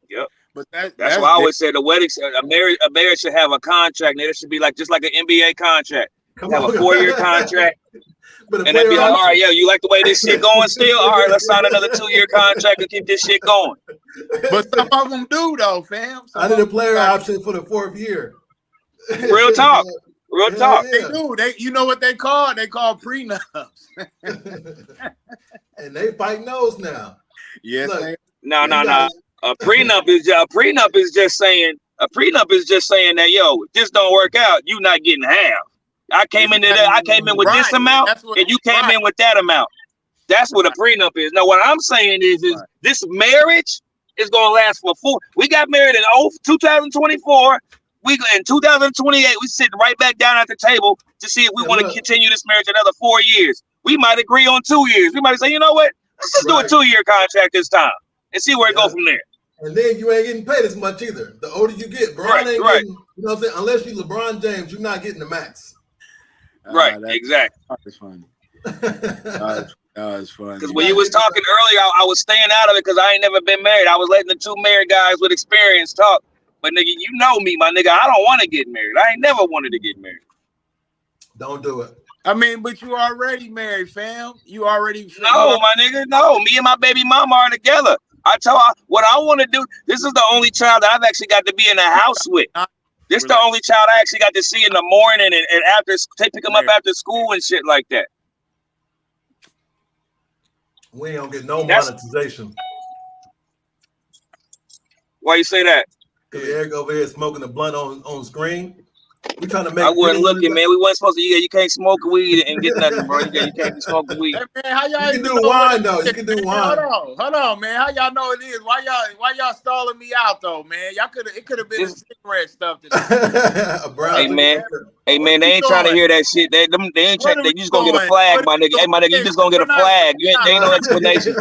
Yep. But that's why I always say a marriage should have a contract. And it should be like just like an NBA contract. Have a 4-year contract. And they'd be like, all right, you like the way this shit going still? All right, let's sign another 2-year contract and keep this shit going. But some of them do, though, fam. I did a player option for the 4th year. Real talk. Real talk. They do. You know what they call? They call prenups. And they fight those now. Yes. Look, no. A prenup is just saying that, yo, if this don't work out, you not getting half. I came in with this amount, and you came in with that amount. That's what a prenup is. Now, what I'm saying is this marriage is gonna last for we got married in 2024. In 2028, we sit right back down at the table to see if we want to continue this marriage another 4 years. We might agree on 2 years. We might say, you know what? Let's just do a 2-year contract this time and see where it goes from there. And then you ain't getting paid as much either. The older you get, Bron ain't getting, you know what I'm saying? Unless you LeBron James, you're not getting the max. Right, exactly. That's funny. That's funny. Because when you was talking earlier, I was staying out of it because I ain't never been married. I was letting the 2 married guys with experience talk. But nigga, you know me, my nigga. I don't want to get married. I ain't never wanted to get married. Don't do it. I mean, but you already married, fam. You already. No, my nigga. No, me and my baby mama are together. I tell her what I want to do. This is the only child that I've actually got to be in the house with. This is the only child I actually got to see in the morning and after pick him up after school and shit like that. We ain't gonna get no monetization. Why you say that? Because Eric over here smoking a blunt on screen. We trying to make. I wasn't looking, man. We wasn't supposed to. You can't smoke weed and get nothing, bro. You can't be smoking weed. Hey, man, how y'all? You can do wine though. You can do wine. Hold on, man. How y'all know it is? Why y'all stalling me out though, man? It could have been cigarette stuff. Hey man, they ain't trying to hear that shit. They ain't trying. They just gonna get a flag, my nigga. Hey, my nigga, you just gonna get a flag. They ain't no explanation.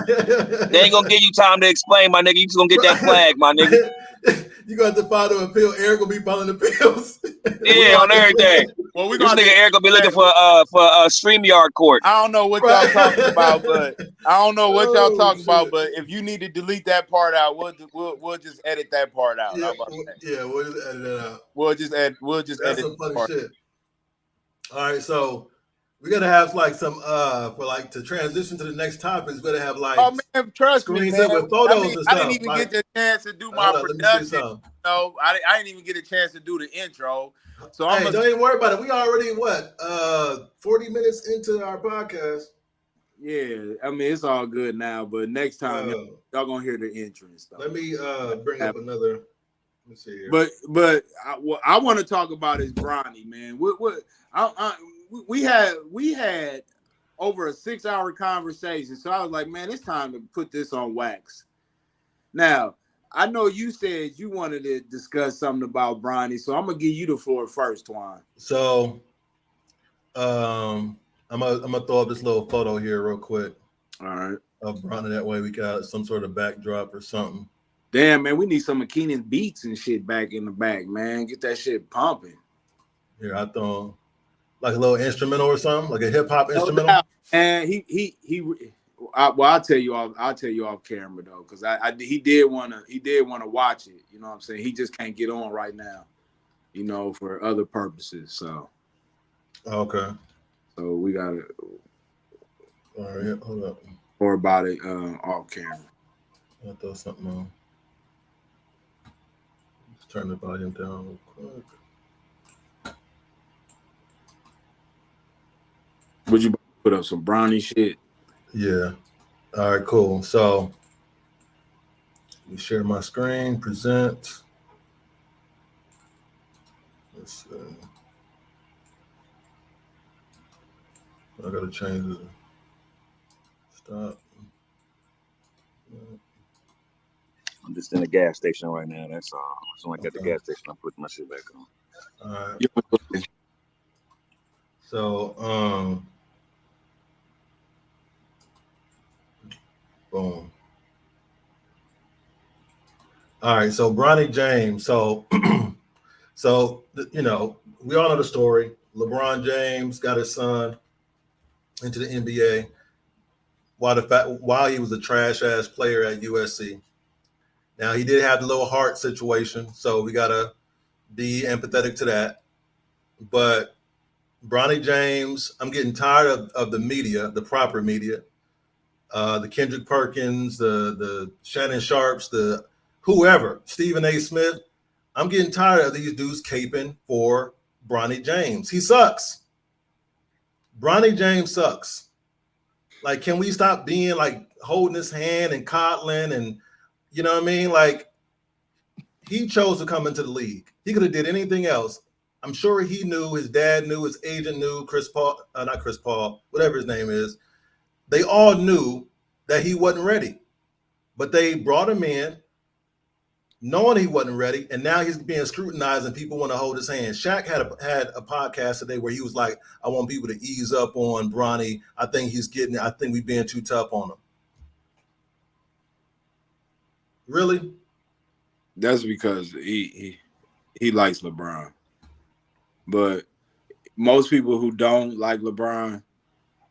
They ain't gonna give you time to explain, my nigga. You just gonna get that flag, my nigga. You got to file the appeal. Eric will be filing the appeals. Yeah, on everything. Well, this nigga Eric gonna be looking for StreamYard court. I don't know what y'all talking about, but if you need to delete that part out, we'll just edit that part out. Yeah, we'll just edit it out. We'll just edit some funny part. Shit. All right, so we're gonna have like some to transition to the next topic. We're gonna have like trust me, man. With photos and stuff. I didn't even get the chance to do my production. No, I didn't even get a chance to do the intro. So don't even worry about it. We already 40 minutes into our podcast. Yeah, I mean it's all good now, but next time y'all gonna hear the intro and stuff. Let me bring up another. Let's see here. But what I want to talk about is Bronny, man. We had over a 6-hour conversation. So I was like, man, it's time to put this on wax. Now, I know you said you wanted to discuss something about Bronny, so I'm gonna give you the floor first, Twan. So, I'm gonna throw up this little photo here real quick. All right. Of Bronny. That way we got some sort of backdrop or something. Damn, man, we need some of Keenan's beats and shit back in the back, man. Get that shit pumping. Here, I throw like a little instrumental or something, like a hip hop instrumental. And I'll tell you off camera though, because he did want to watch it. You know what I'm saying? He just can't get on right now, you know, for other purposes. So okay. So we gotta. All right, hold up. Or about it off camera. I'll throw something on. Let's turn the volume down real quick. Would you put up some Bronny shit? Yeah. All right, cool. So let me share my screen, present. Let's see. I gotta change it. Stop. I'm just in a gas station right now. That's all. So when I get the gas station, I'm putting my shit back on. All right. So, boom. All right. So Bronny James. So, you know, we all know the story. LeBron James got his son into the NBA while he was a trash ass player at USC. Now he did have the little heart situation, so we gotta be empathetic to that. But Bronny James, I'm getting tired of the media, the proper media, the Kendrick Perkins, the Shannon Sharps, the whoever, Stephen A. Smith. I'm getting tired of these dudes caping for Bronny James. He sucks. Bronny James sucks. Like, can we stop being like holding his hand and coddling and, you know what I mean? Like, he chose to come into the league. He could have did anything else. I'm sure he knew, his dad knew, his agent knew, not Chris Paul, whatever his name is. They all knew that he wasn't ready. But they brought him in knowing he wasn't ready, and now he's being scrutinized and people want to hold his hand. Shaq had a podcast today where he was like, I want people to ease up on Bronny. I think we're being too tough on him. Really? That's because he likes LeBron. But most people who don't like LeBron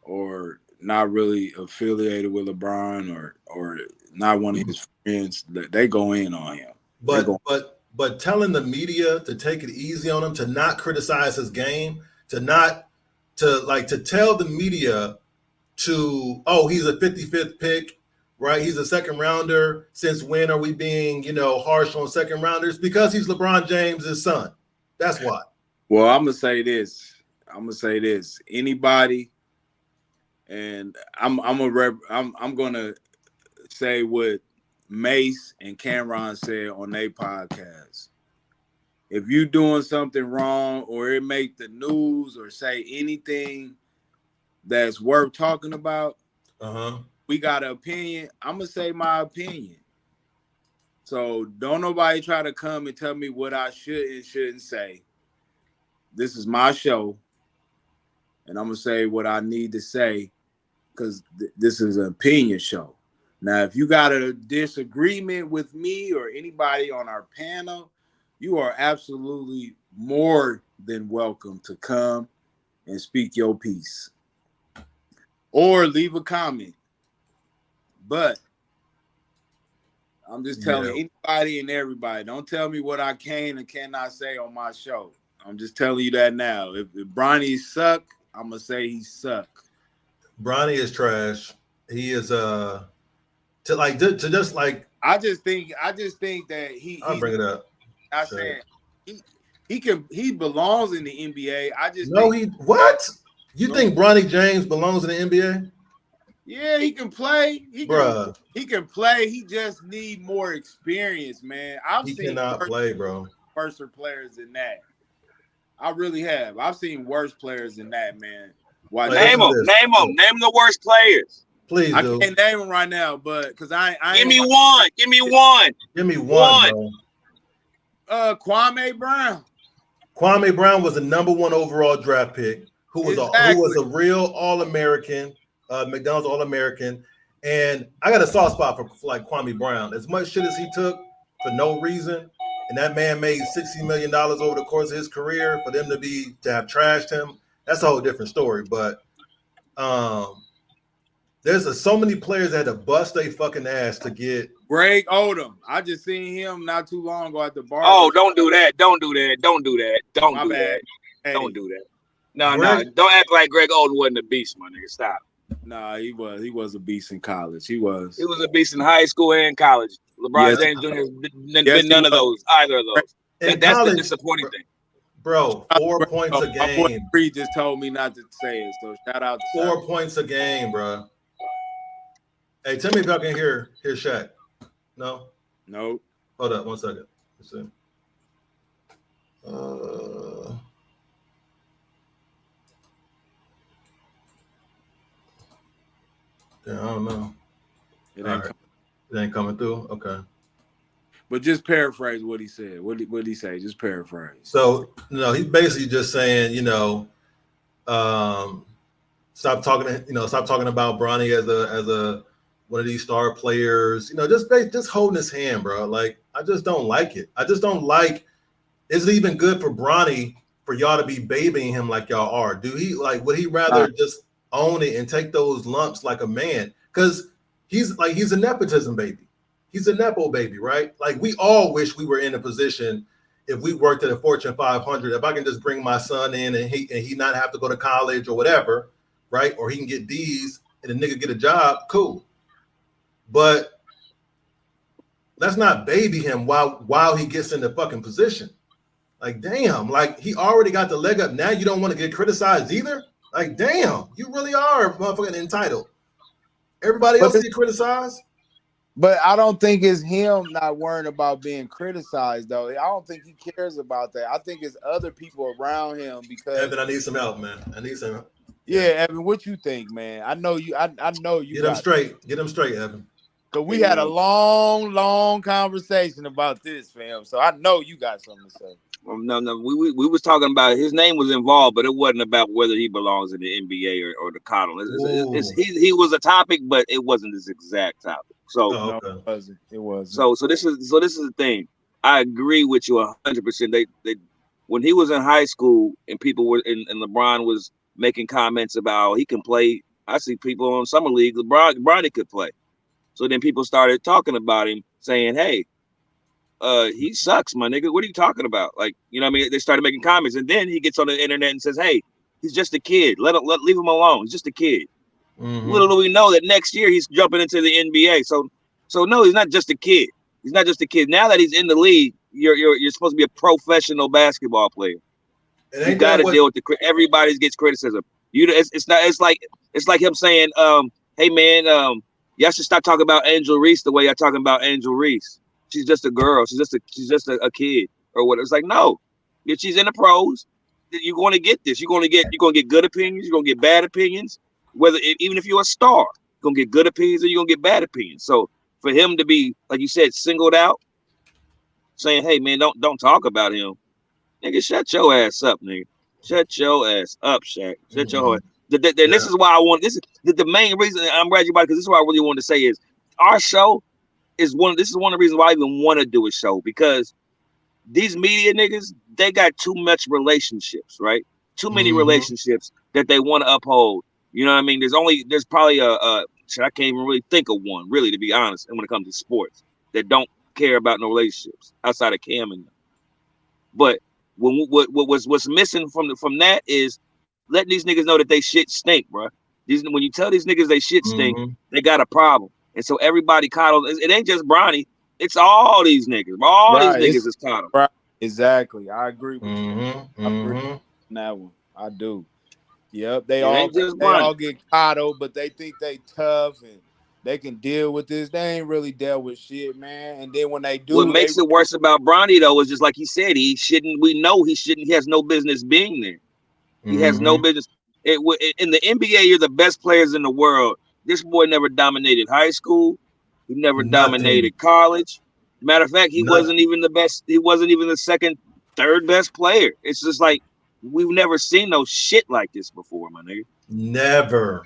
or not really affiliated with LeBron or not one of his friends, they go in on him. But telling the media to take it easy on him, to not criticize his game, to tell the media he's a 55th pick, right? He's a second rounder. Since when are we being, harsh on second rounders? Because he's LeBron James's son. That's why. Well, I'm gonna say this. Anybody, and I'm gonna say what Mace and Cameron said on their podcast. If you doing something wrong or it make the news or say anything that's worth talking about, we got an opinion. I'm gonna say my opinion. So don't nobody try to come and tell me what I should and shouldn't say. This is my show, and I'm gonna say what I need to say because this is an opinion show. Now, if you got a disagreement with me or anybody on our panel, you are absolutely more than welcome to come and speak your piece or leave a comment. But I'm just telling anybody and everybody, don't tell me what I can and cannot say on my show. I'm just telling you that now. If Bronny suck, I'm gonna say he suck. Bronny is trash. He is I just think that I'll bring it up. I said he belongs in the NBA. What? You think Bronny James belongs in the NBA? Yeah, he can play. He can play. He just need more experience, man. He cannot play, bro. Worse players than that. I really have. I've seen worse players than that, man. Why? Name them. Name the worst players. Please I do. can't name them right now, but because I Give me one. Give me one. Give me one, bro. Kwame Brown. Kwame Brown was the #1 overall draft pick, who was a real All-American, McDonald's All-American. And I got a soft spot for like Kwame Brown. As much shit as he took for no reason, and that man made $60 million over the course of his career, for them to have trashed him, that's a whole different story. But there's so many players that had to bust their fucking ass to get Greg Odom. I just seen him not too long ago at the bar. Oh, don't do that. Don't do that. Don't do that. Don't do that. Hey. Don't do that. No. Don't act like Greg Oden wasn't a beast, my nigga. Stop. Nah, he was a beast in college. He was a beast in high school and college. LeBron James Jr. has been none of those, either of those. That's the disappointing thing. Bro, 4 points a game. My boy Free just told me not to say it, so shout out to 4 points a game, bro. Hey, tell me if y'all can hear Shaq. No? Nope. Hold up 1 second. Let's see. Yeah, I don't know. It ain't coming through. Okay. But just paraphrase what he said. What did he say? Just paraphrase. So he's basically just saying, stop talking about Bronny as a one of these star players. Just holding his hand, bro. Like, I just don't like it. I just don't like. Is it even good for Bronny for y'all to be babying him like y'all are? Would he rather just own it and take those lumps like a man? Because he's a nepotism baby. He's a nepo baby, right? Like, we all wish we were in a position, if we worked at a Fortune 500, if I can just bring my son in and he not have to go to college or whatever, right? Or he can get D's and the nigga get a job, cool. But let's not baby him while he gets in the fucking position. Like, damn, like, he already got the leg up. Now you don't want to get criticized either? Like, damn, you really are motherfucking entitled. Everybody else get criticized. But I don't think it's him not worrying about being criticized, though. I don't think he cares about that. I think it's other people around him because Evan, I need some help, man. I need some help. Yeah, Evan, what you think, man? I know you. I know you. Get them straight. Get them straight, Evan. Because we had a long conversation about this, fam. So I know you got something to say. No. We was talking about his name was involved, but it wasn't about whether he belongs in the NBA or the Coddle. He was a topic, but it wasn't his exact topic. So no, it wasn't. So this is the thing. I agree with you 100%. They when he was in high school and people were and LeBron was making comments about he can play. I see people on summer league. Bronny could play. So then people started talking about him, saying, "Hey, he sucks, my nigga. What are you talking about?" Like, you know what I mean? They started making comments, and then he gets on the internet and says, "Hey, he's just a kid. Leave him alone. He's just a kid." Mm-hmm. Little do we know that next year he's jumping into the NBA. So no, he's not just a kid. He's not just a kid. Now that he's in the league, you're supposed to be a professional basketball player. You got to deal with everybody gets criticism. It's like him saying, "Hey man, y'all should stop talking about Angel Reese the way y'all talking about Angel Reese. She's just a girl. She's just a kid or what." It's like, no, if she's in the pros, you're going to get this. You're going to get good opinions. You're going to get bad opinions. Even if you're a star, you're going to get good opinions or you're going to get bad opinions. So for him to be, like you said, singled out, saying, "Hey man, don't talk about him," nigga, shut your ass up, nigga. Shut your ass up, Shaq. Shut your ass. This is why I want. This is the main reason I'm glad you brought it, because this is what I really wanted to say is our show is one. This is one of the reasons why I even want to do a show, because these media niggas, they got too much relationships, right? Too many relationships that they want to uphold. You know what I mean? There's probably I can't even really think of one, really, to be honest. And when it comes to sports, that don't care about no relationships outside of Cam and them. But what's missing from that is letting these niggas know that they shit stink, bro. When you tell these niggas they shit stink, they got a problem. And so everybody coddles. It ain't just Bronny. It's all these niggas. All these niggas is coddled. Right. Exactly. I agree with you. I agree on that one. I do. Yep. They all get coddled, but they think they tough and they can deal with this. They ain't really dealt with shit, man. And then when they do, what makes it worse about Bronny though is just like he said, he shouldn't. We know he shouldn't. He has no business being there. He has no business. In the NBA, you're the best players in the world. This boy never dominated high school. He never Nothing. dominated college. Matter of fact, he wasn't Nothing. even the best. He wasn't even the second, third best player. It's just like we've never seen no shit like this before, my nigga. Never.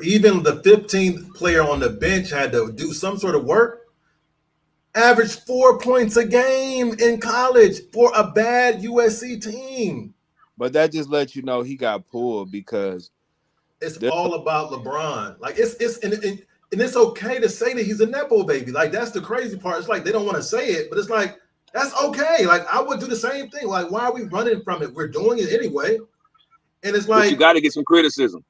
Even the 15th player on the bench had to do some sort of work. Averaged 4 points a game in college for a bad USC team. But that just lets you know he got pulled because it's all about LeBron. Like it's and it's okay to say that he's a nepo baby. Like that's the crazy part. It's like they don't want to say it, but it's like that's okay. Like I would do the same thing. Like why are we running from it? We're doing it anyway. And it's like but you got to get some criticism,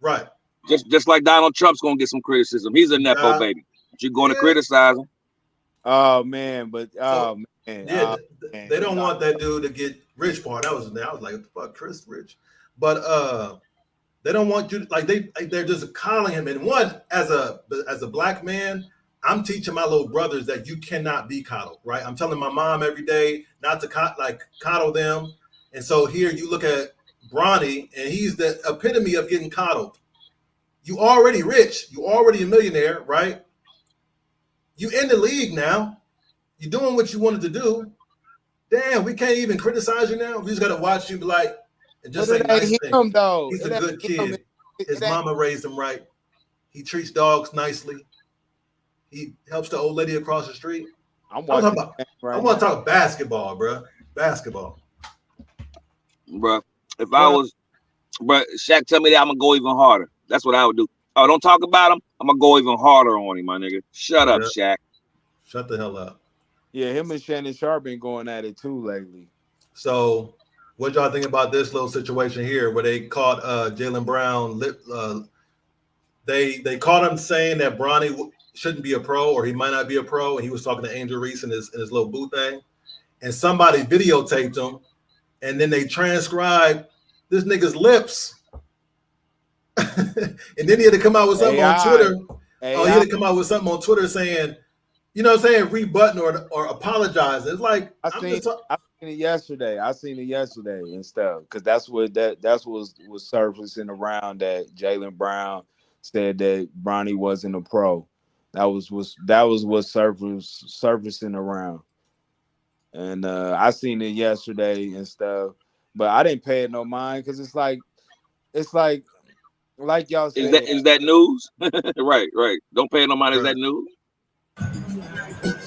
right? Just like Donald Trump's gonna get some criticism. He's a nepo baby. But you're going to criticize him. Oh man, but man, yeah, they don't want that dude to get rich part. I was like, what the fuck, Chris Rich? But they don't want you like they're just calling him. And one as a black man, I'm teaching my little brothers that you cannot be coddled, right? I'm telling my mom every day not to coddle them. And so here you look at Bronny, and he's the epitome of getting coddled. You already rich, you already a millionaire, right? You in the league now. You're doing what you wanted to do. Damn, we can't even criticize you now. We just gotta watch you be like and just say nice things. He's a good kid. His mama raised him right. He treats dogs nicely. He helps the old lady across the street. I want to talk basketball, bro. Basketball. Bro, if I was, Shaq tell me that I'm gonna go even harder. That's what I would do. Oh, don't talk about him. I'm gonna go even harder on him, my nigga. Shut up, Shaq. Shut the hell up. Yeah, him and Shannon Sharp been going at it too lately. So, what y'all think about this little situation here where they caught Jaylen Brown? They caught him saying that Bronny shouldn't be a pro or he might not be a pro, and he was talking to Angel Reese in his little booth thing, and somebody videotaped him, and then they transcribed this nigga's lips. And then he had to come out with something on Twitter. He had to come out with something on Twitter saying, you know what I'm saying, rebutting or apologizing. It's like I seen it yesterday. And stuff because that's what was surfacing around that Jaylen Brown said that Bronny wasn't a pro. That was what surfacing around. And I seen it yesterday and stuff, but I didn't pay it no mind because it's like y'all said. Is that news? Right. Don't pay no mind. Is that news?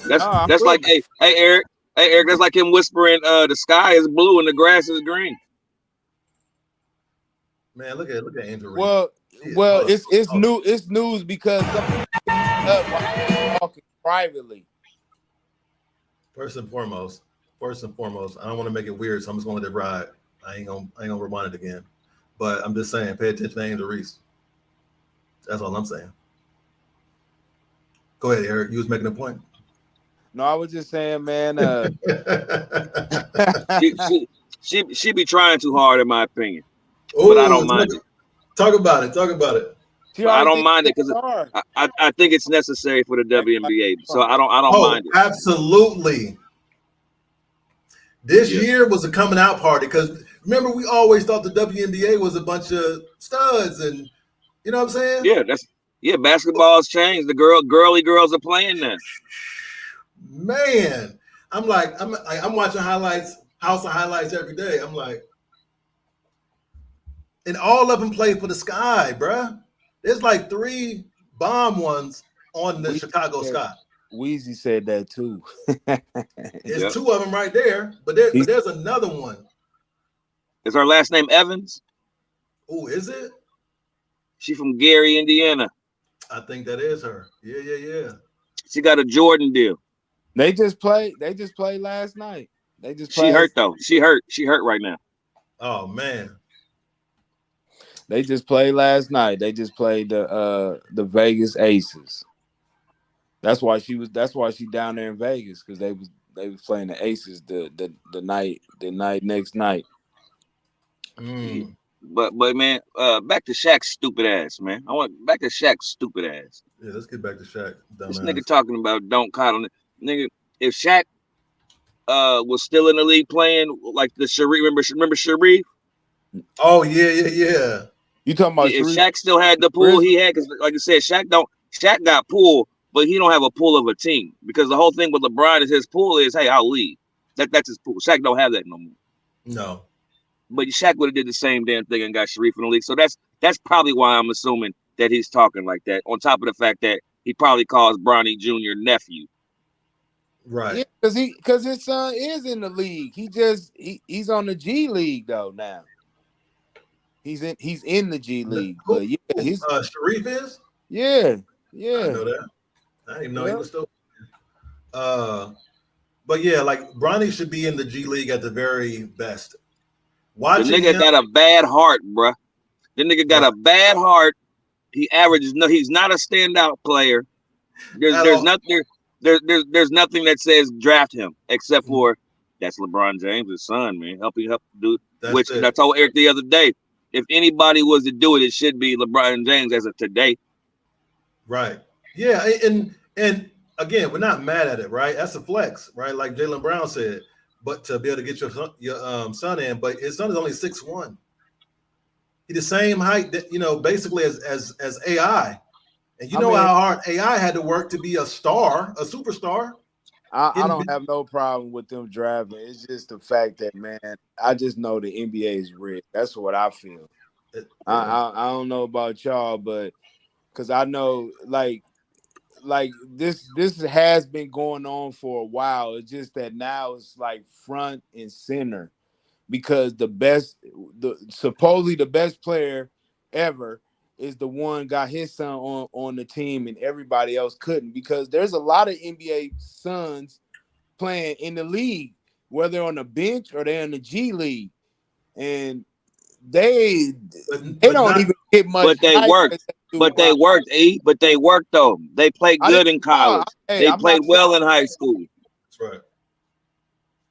That's like, hey Eric, that's like him whispering, the sky is blue and the grass is green. Man, look at Angel Reese. Well, it's news because talking privately. First and foremost, I don't want to make it weird, so I'm just gonna let it ride. I ain't gonna rewind it again. But I'm just saying, pay attention to Angel Reese. That's all I'm saying. Go ahead, Eric. You was making a point. No, I was just saying, man. she be trying too hard, in my opinion. Ooh, but I don't mind it. Talk about it. I don't mind it because I think it's necessary for the WNBA. So I don't mind it. Absolutely. This year was a coming out party because remember we always thought the WNBA was a bunch of studs and you know what I'm saying? Yeah, basketball's changed. The girly girls are playing now. Man, I'm watching highlights, House of Highlights every day. I'm like, and all of them play for the Sky, bruh. There's like 3 bomb ones on the Chicago Sky. Weezy said that too. There's 2 of them right there, but there's another one. Is her last name Evans? Oh, is it? She from Gary, Indiana. I think that is her. Yeah. She got a Jordan deal. They just played last night. She hurt though. She hurt right now. Oh man. They just played last night. They just played the Vegas Aces. That's why she down there in Vegas because they was playing the Aces the next night. Mm. But man, back to Shaq's stupid ass, man. I want back to Shaq's stupid ass. Yeah, let's get back to Shaq. This nigga talking about don't coddle. Nigga, if Shaq was still in the league playing like the Sharif, remember Sharif? Oh yeah. You talking about If Sharif? Shaq still had the pool he had, because like I said, Shaq got pool, but he don't have a pool of a team. Because the whole thing with LeBron is his pool is, hey, I'll leave. That's his pool. Shaq don't have that no more. No. But Shaq would have did the same damn thing and got Sharif in the league. So that's probably why I'm assuming that he's talking like that. On top of the fact that he probably calls Bronny Jr. nephew. Right. Yeah, because his son is in the league. He's on the G League though now. He's in the G League. But yeah, he's Sharif is? Yeah. I know that. I didn't even know he was still. But yeah, like Bronny should be in the G League at the very best. Watching the nigga got a bad heart, bruh. The nigga got a bad heart. He averages. No, he's not a standout player. There's nothing that says draft him except for that's LeBron James' son, man. Help do. Which I told Eric the other day. If anybody was to do it, it should be LeBron James as of today. Right. Yeah, and again, we're not mad at it, right? That's a flex, right? Like Jaylen Brown said. But to be able to get your son in, but his son is only 6'1". He's the same height that basically as AI, and how hard AI had to work to be a superstar. I don't have no problem with them driving. It's just the fact that, man, I just know the NBA is rigged. That's what I feel. I don't know about y'all, but because I know like this has been going on for a while. It's just that now it's like front and center because supposedly the best player ever is the one got his son on the team and everybody else couldn't, because there's a lot of NBA sons playing in the league, whether on the bench or they're in the G League, and they don't even get much. But they worked. But they worked, E. But they worked though. They played good in college. They played well in high school. That's right.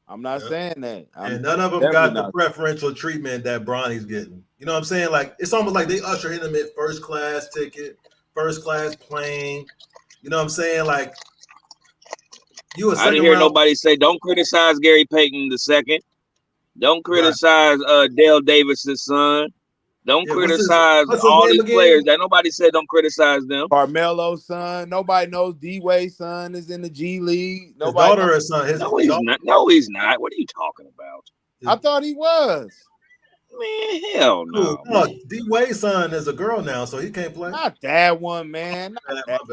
I'm not saying that. And none of them got the preferential treatment that Bronny's getting. You know what I'm saying? Like it's almost like they usher him in first class ticket, first class plane. You know what I'm saying? Like I didn't hear nobody say don't criticize Gary Payton II. Don't criticize Dale Davis's son. Don't criticize all these players. That nobody said don't criticize them. Carmelo's son. Nobody knows D-Wade's son is in the G League. His daughter is son. No, he's not. No, he's not. What are you talking about? I thought he was. Man, hell no. D-Wade's son is a girl now, so he can't play. Not that one, man.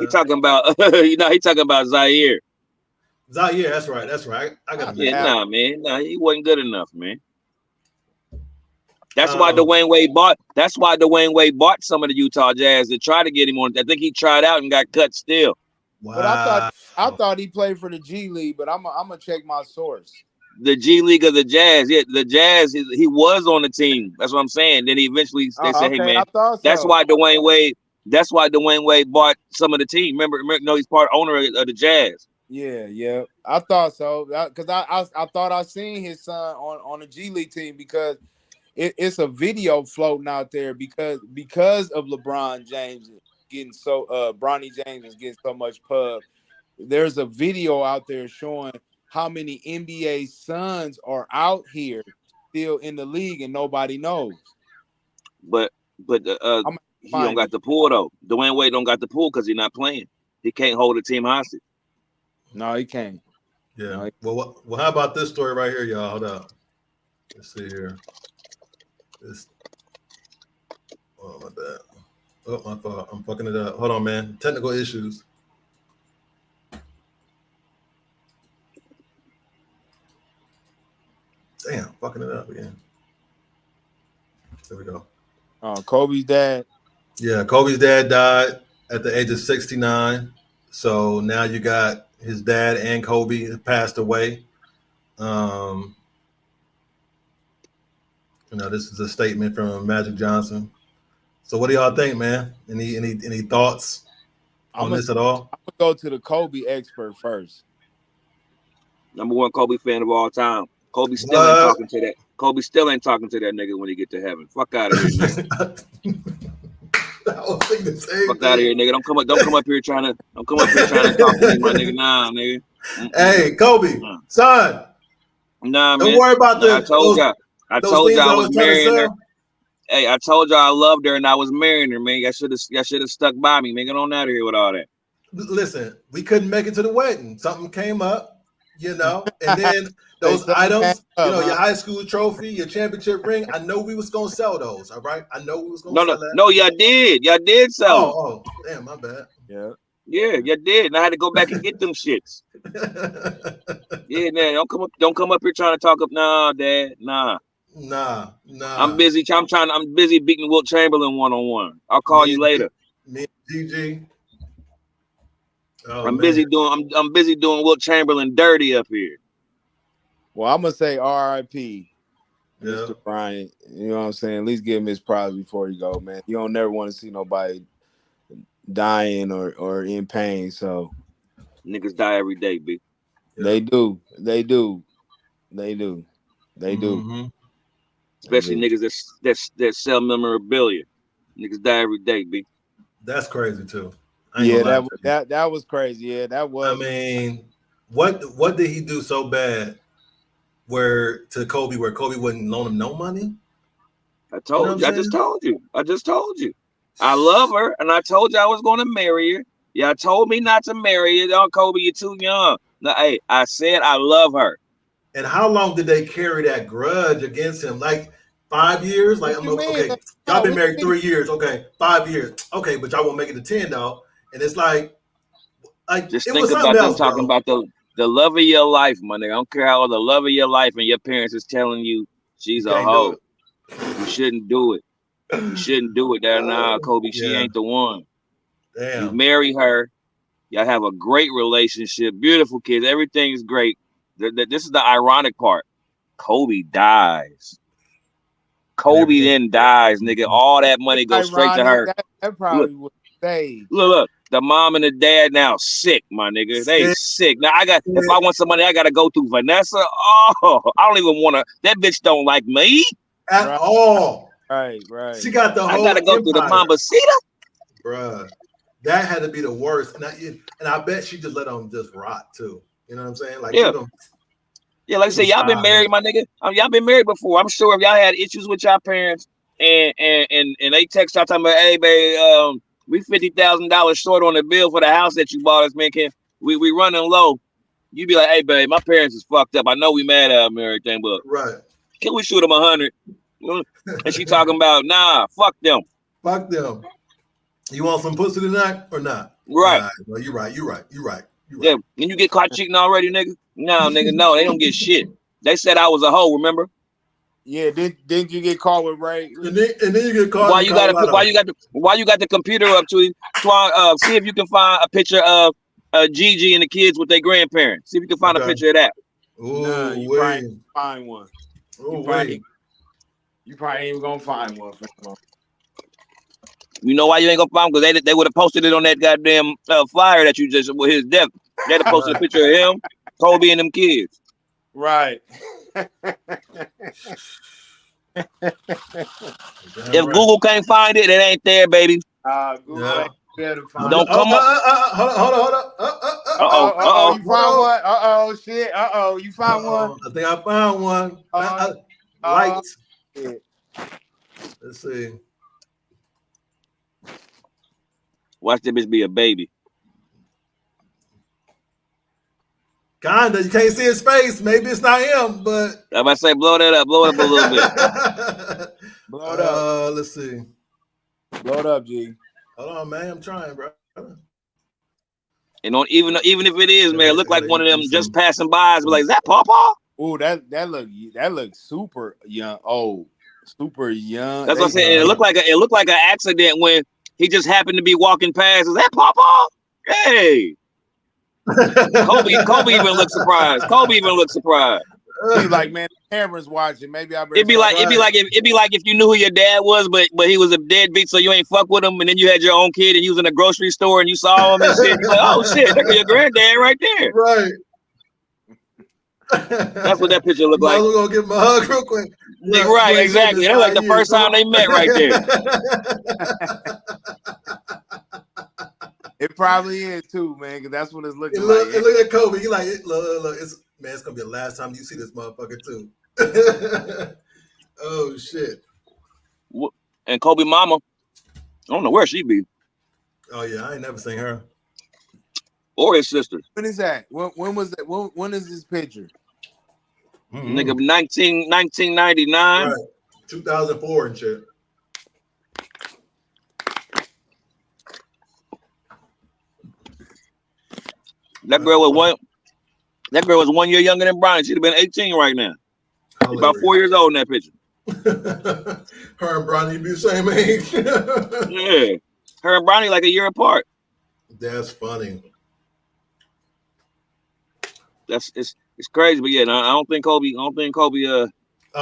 He talking about he talking about Zaire. Zaire, that's right. I got him. Nah, man. Nah, he wasn't good enough, man. That's why Dwayne Wade bought. That's why Dwayne Wade bought some of the Utah Jazz to try to get him on. I think he tried out and got cut still. Wow. But I thought he played for the G League, but I'm gonna check my source. The G League of the Jazz. Yeah, the Jazz. He was on the team. That's what I'm saying. Then he eventually they said, "Hey man, that's why Dwayne Wade. That's why Dwayne Wade bought some of the team. Remember, no, he's part owner of the Jazz. Yeah. I thought so because I thought I seen his son on the G League team because it's a video floating out there because of LeBron James getting so Bronny James is getting so much pub. There's a video out there showing how many NBA sons are out here still in the league and nobody knows. But he don't got the pull though. Dwayne Wade don't got the pull because he's not playing. He can't hold a team hostage. No, he can't. Yeah. No, well, how about this story right here, y'all? Hold up. Let's see here. Oh, my bad. Oh, my fault. I'm fucking it up. Hold on, man. Technical issues. Damn, fucking it up again. There we go. Kobe's dad. Yeah, Kobe's dad died at the age of 69. So now you got his dad and Kobe passed away. This is a statement from Magic Johnson. So what do y'all think, man? Any thoughts on this at all? I'm gonna go to the Kobe expert first. Number one Kobe fan of all time. Kobe still ain't talking to that. Kobe still ain't talking to that nigga when he get to heaven. Fuck out of here, nigga. Fuck out of here, nigga. Don't come up here trying to talk to me, my nigga. Nah, nigga. Hey, Kobe, son. Nah, man. Don't worry about this. I told y'all I was marrying her. Hey, I told y'all I loved her and I was marrying her, man. Y'all should have stuck by me, man. Get on out of here with all that. Listen, we couldn't make it to the wedding. Something came up, and then those items, your high school trophy, your championship ring. I know we was gonna sell those. All right, I know we was gonna sell that. No, y'all did sell. Oh, damn, my bad. Yeah, you did. And I had to go back and get them shits. Yeah, man, don't come up here trying to talk up. Nah, Dad, nah. I'm busy. I'm busy beating Wilt Chamberlain 1-on-1. I'll call you later. Me and GG. Oh, I'm busy doing Wilt Chamberlain dirty up here. Well, I'm gonna say R.I.P. Mr. Bryant. You know what I'm saying? At least give him his props before you go, man. You don't never want to see nobody dying or in pain. So niggas die every day, B. They do. Mm-hmm. Especially niggas that sell memorabilia. Niggas die every day, B. That's crazy too. Yeah, that was crazy. Yeah, that was. I mean, what did he do so bad to Kobe where Kobe wouldn't loan him no money? I just told you. I love her, and I told you I was going to marry her. Y'all told me not to marry her. Oh, Kobe, you're too young. No, hey, I said I love her. And how long did they carry that grudge against him? Like 5 years? Like, okay, y'all been married 3 years. Okay, 5 years. Okay, but y'all won't make it to 10 though. And it's like just think about them talking about the love of your life, my nigga. I don't care how the love of your life and your parents is telling you she's a hoe. You shouldn't do it. You shouldn't do it. Nah, Kobe, she ain't the one. Damn. You marry her. Y'all have a great relationship. Beautiful kids. Everything's great. This is the ironic part. Kobe dies. Kobe then dies, nigga. All that money goes straight to her. That probably would stay. Look. The mom and the dad now sick, my nigga. They sick. Now if I want some money, I gotta go through Vanessa. Oh, I don't even wanna. That bitch don't like me at all. Right. She got the whole. I gotta go through the Mambasita. Bruh, that had to be the worst. And I bet she just let them just rot too. You know what I'm saying? Like, yeah, like I said, y'all been married, my nigga. Y'all been married before. I'm sure if y'all had issues with y'all parents and they text y'all talking about, hey, babe, we $50,000 short on the bill for the house that you bought us, man. We running low. You be like, hey, babe, my parents is fucked up. I know we mad at them and everything, but can we shoot them 100? And she talking about, nah, fuck them. Fuck them. You want some pussy tonight or not? Right. Well, you're right. Yeah, and you get caught cheating already, nigga? No, nigga, no, they don't get shit. They said I was a hoe, remember? Yeah, didn't you get caught with Ray? And then you get caught. Why you got the computer up to see if you can find a picture of Gigi and the kids with their grandparents. See if you can find a picture of that. Nah, you probably ain't find one. You probably ain't gonna find one. You know why you ain't gonna find them? Because they would have posted it on that goddamn flyer that you just with his death. They'd have posted a picture of him, Kobe, and them kids. Right. If Google can't find it, it ain't there, baby. Google ain't there to find Don't come up. Hold on. You found one? Shit. You found one? I think I found one. Lights. Let's see. Watch that bitch be a baby. Kinda. You can't see his face. Maybe it's not him, but I'm about to say blow it up a little bit. Blow it up. Let's see. Blow it up, G. Hold on, man. I'm trying, bro. And even if it is, man, it look like one of them just passing by. Be like, is that Pawpaw? Ooh, that look super young. Oh, super young. That's what I'm saying. It looked like an accident when he just happened to be walking past. Is that Pawpaw? Hey. Kobe even looked surprised. He's like, man, the camera's watching. Maybe I better. It'd be like if you knew who your dad was, but he was a deadbeat, so you ain't fuck with him, and then you had your own kid and you was in a grocery store and you saw him and shit. You're like, oh shit, that's your granddad right there. Right. That's what that picture looked like. We're gonna give him a hug real quick. Right, exactly. That's like the first time they met right there. It probably is too, man, because that's what it's looking like. Look at Kobe. He like, look, it's gonna be the last time you see this motherfucker too. Oh shit. And Kobe mama, I don't know where she be. Oh yeah, I ain't never seen her. Or his sisters. When is that? When was that? When is this picture? Nigga, 1999. Right, 2004 and shit. That girl was 1 year younger than Bronny. She'd have been 18 right now. She's about 4 years old in that picture. Her and Bronny be the same age. Yeah. Her and Bronny like a year apart. That's funny. It's crazy, but yeah, no, I don't think Kobe. Oh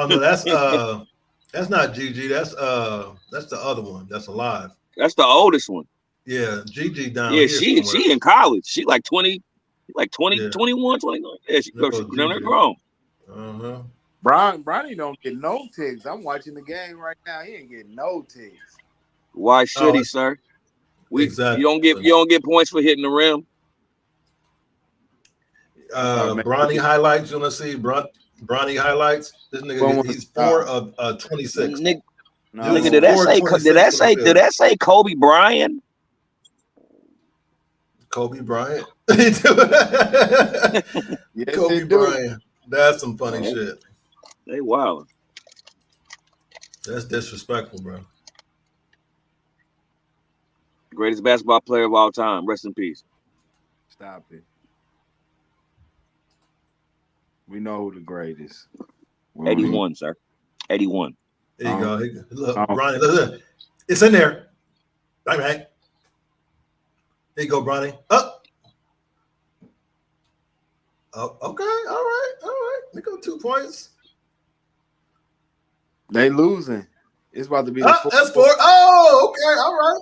no, that's not Gigi. That's the other one that's alive. That's the oldest one. Yeah, Gigi down yeah, here. she in college. She like 20, Yeah. 21, 29. Yeah, she There goes down there Gigi. grown. Uh-huh. Bronny don't get no ticks. I'm watching the game right now. He ain't getting no ticks. Why should he, sir? Exactly. You don't get points for hitting the rim. Bronny highlights. You want to see Bronny highlights? This nigga, he's 4 of 26. Nigga, did that say Kobe Bryant? Kobe Bryant. Yes, Kobe Bryant. That's some funny shit. They wild. That's disrespectful, bro. Greatest basketball player of all time. Rest in peace. Stop it. We know who the greatest. 81, sir. 81. There you go. Look, Bronny, look. It's in there. Bang, bang. There you go, Bronny. Up. Oh, okay. All right. They go 2 points. They losing. It's about to be that's 4. Oh, okay. All right.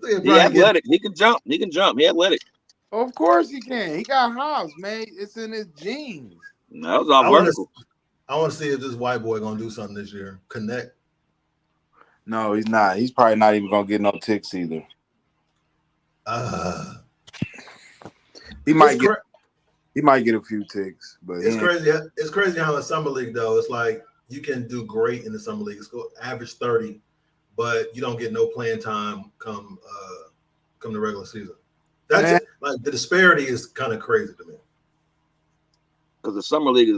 Look at He athletic. He can jump. He athletic. Of course he can. He got hops, man. It's in his genes. No, that was all vertical. I want to see if this white boy gonna do something this year. Connect. No, he's not. He's probably not even gonna get no ticks either. He might get a few ticks, but it's crazy. It's crazy how in summer league though, it's like you can do great in the summer league. It's average 30, but you don't get no playing time come the regular season. That's like the disparity is kind of crazy to me. Because the summer league is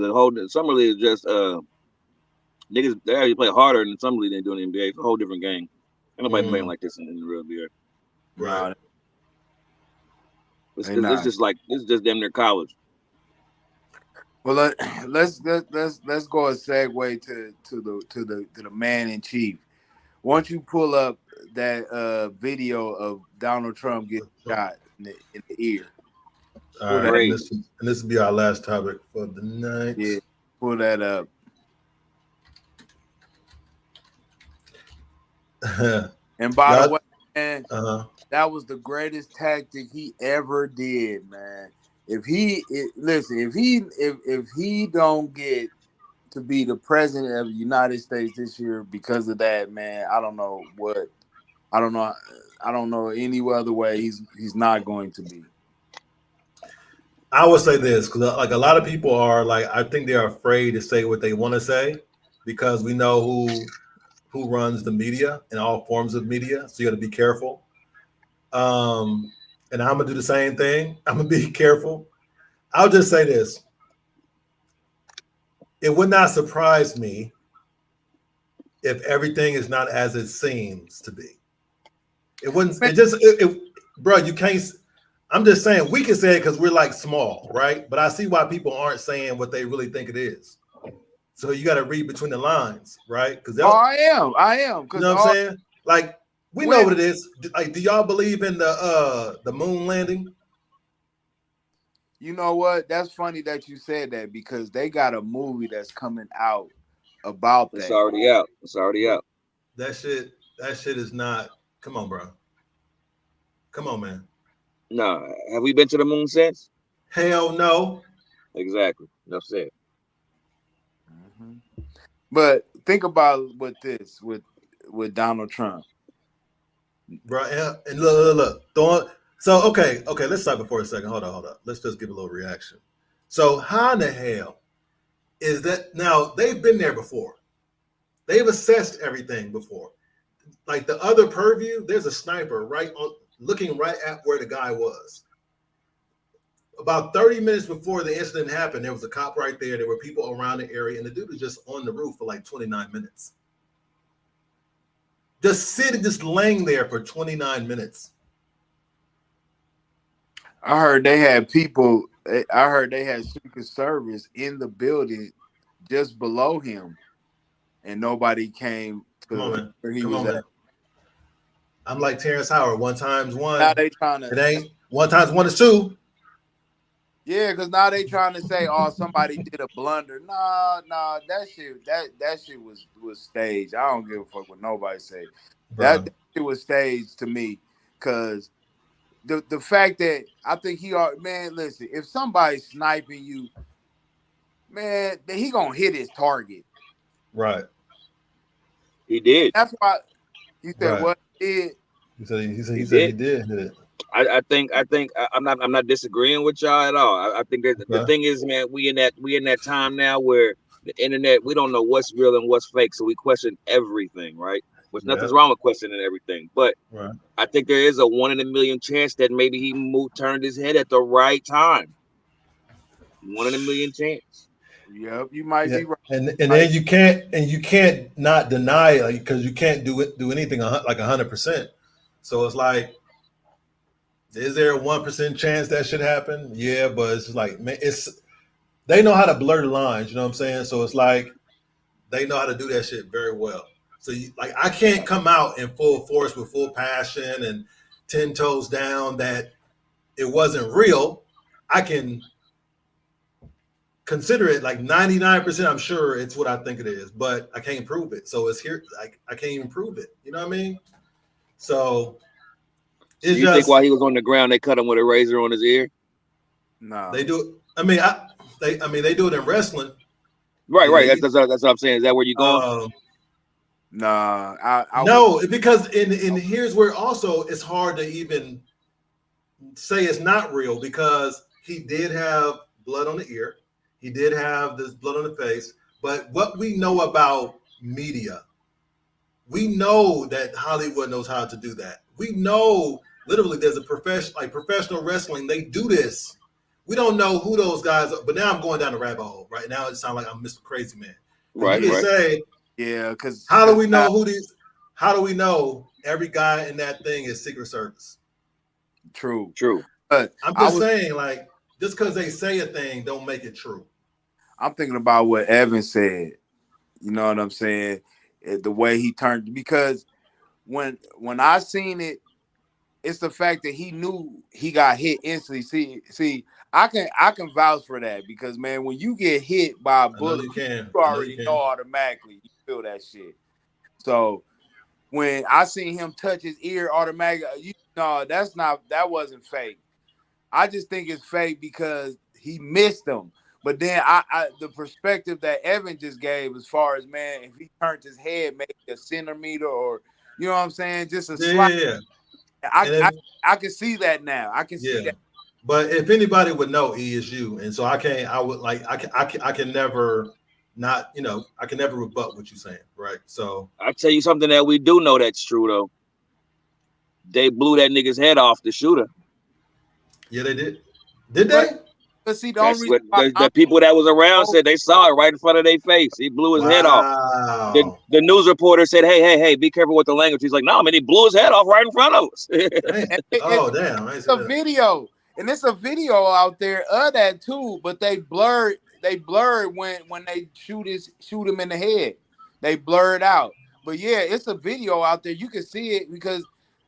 just niggas they actually play harder in the summer league than they do in the NBA. It's a whole different game. Ain't nobody playing like this in the real NBA. Right. It's just damn near college. Well, let's go a segue to the man in chief. Once you pull up that video of Donald Trump getting shot in the ear. All right, and this will be our last topic for the night. Yeah, pull that up. And by the way, man, that was the greatest tactic he ever did, man. If he don't get to be the president of the United States this year because of that, man, I don't know any other way he's not going to be. I would say this because like a lot of people are like, I think they're afraid to say what they want to say because we know who runs the media and all forms of media. So you got to be careful. And I'm gonna do the same thing. I'm gonna be careful. I'll just say this. It would not surprise me if everything is not as it seems to be. It wouldn't, bro, you can't. I'm just saying we can say it because we're like small, right? But I see why people aren't saying what they really think it is. So you got to read between the lines, right? Because I am. You know what I'm saying? Like we know what it is. Like, do y'all believe in the moon landing? You know what? That's funny that you said that because they got a movie that's coming out about that. It's already out. That shit is not. Come on, bro. Come on, man. No, have we been to the moon since? Hell no. Exactly. Enough said. Mm-hmm. But think about with Donald Trump, bro. And look. So okay. Let's stop it for a second. Hold on. Let's just give a little reaction. So how in the hell is that? Now they've been there before. They've assessed everything before. Like the other purview, there's a sniper looking right at where the guy was. About 30 minutes before the incident happened, there was a cop right there. There were people around the area, and the dude was just on the roof for like 29 minutes. Just laying there for 29 minutes. I heard they had people. I heard they had Secret Service in the building just below him, and nobody came to where he was at. I'm like Terrence Howard. 1 times 1. Now they trying to. It ain't 1 times 1 is 2. Yeah, because now they trying to say, "Oh, somebody did a blunder." Nah, that shit was staged. I don't give a fuck what nobody say. That shit was staged to me, because the fact that I think man, listen, if somebody's sniping you, man, then he gonna hit his target. Right. He did. That's why he said what he did. He said he did hit it. I think I'm not disagreeing with y'all at all. I think that the thing is, man, we in that time now where the internet, we don't know what's real and what's fake, so we question everything, right? Which nothing's wrong with questioning everything, but I think there is a 1 in a million chance that maybe he turned his head at the right time. 1 in a million chance. Yep, you might be right. And then you can't not deny it, because you can't do anything like 100%. So it's like, is there a 1% chance that should happen? Yeah, but it's like, man, they know how to blur the lines. You know what I'm saying? So it's like they know how to do that shit very well. So I can't come out in full force with full passion and 10 toes down that it wasn't real. I can consider it like 99%. I'm sure it's what I think it is, but I can't prove it. So it's here. I can't even prove it. You know what I mean? So you think while he was on the ground, they cut him with a razor on his ear? No, they do. I mean, they do it in wrestling. Right. That's what I'm saying. Is that where you going? Nah, no, because in here's where also it's hard to even say it's not real, because he did have blood on the ear, he did have this blood on the face. But what we know about media, we know that Hollywood knows how to do that. We know literally there's a professional wrestling. They do this. We don't know who those guys are, but now I'm going down the rabbit hole. Right now it sounds like I'm Mr. Crazy Man. Right. Say, yeah, because how do we know how do we know every guy in that thing is Secret Service? True. But I'm just saying, like, just because they say a thing don't make it true. I'm thinking about what Evan said. You know what I'm saying? The way he turned, because when I seen it, it's the fact that he knew he got hit instantly. See, I can vouch for that, because man, when you get hit by a bullet, you already know automatically. You feel that shit. So when I seen him touch his ear automatically, that wasn't fake. I just think it's fake because he missed him. But then the perspective that Evan just gave, as far as, man, if he turned his head maybe a centimeter, or you know what I'm saying, just a slight. Yeah. I can see that now. I can see that. But if anybody would know, he is you, and so I can never not, I can never rebut what you're saying, right? So I'll tell you something that we do know that's true though. They blew that nigga's head off, the shooter. Yeah, they did. Did they? But see, the people that was around said they saw it right in front of their face. He blew his head off. The news reporter said, hey, be careful with the language. He's like, no, man, he blew his head off right in front of us. Damn. It's a video. And it's a video out there of that too, but they blurred when they shoot him in the head. They blurred out. But yeah, it's a video out there. You can see it, because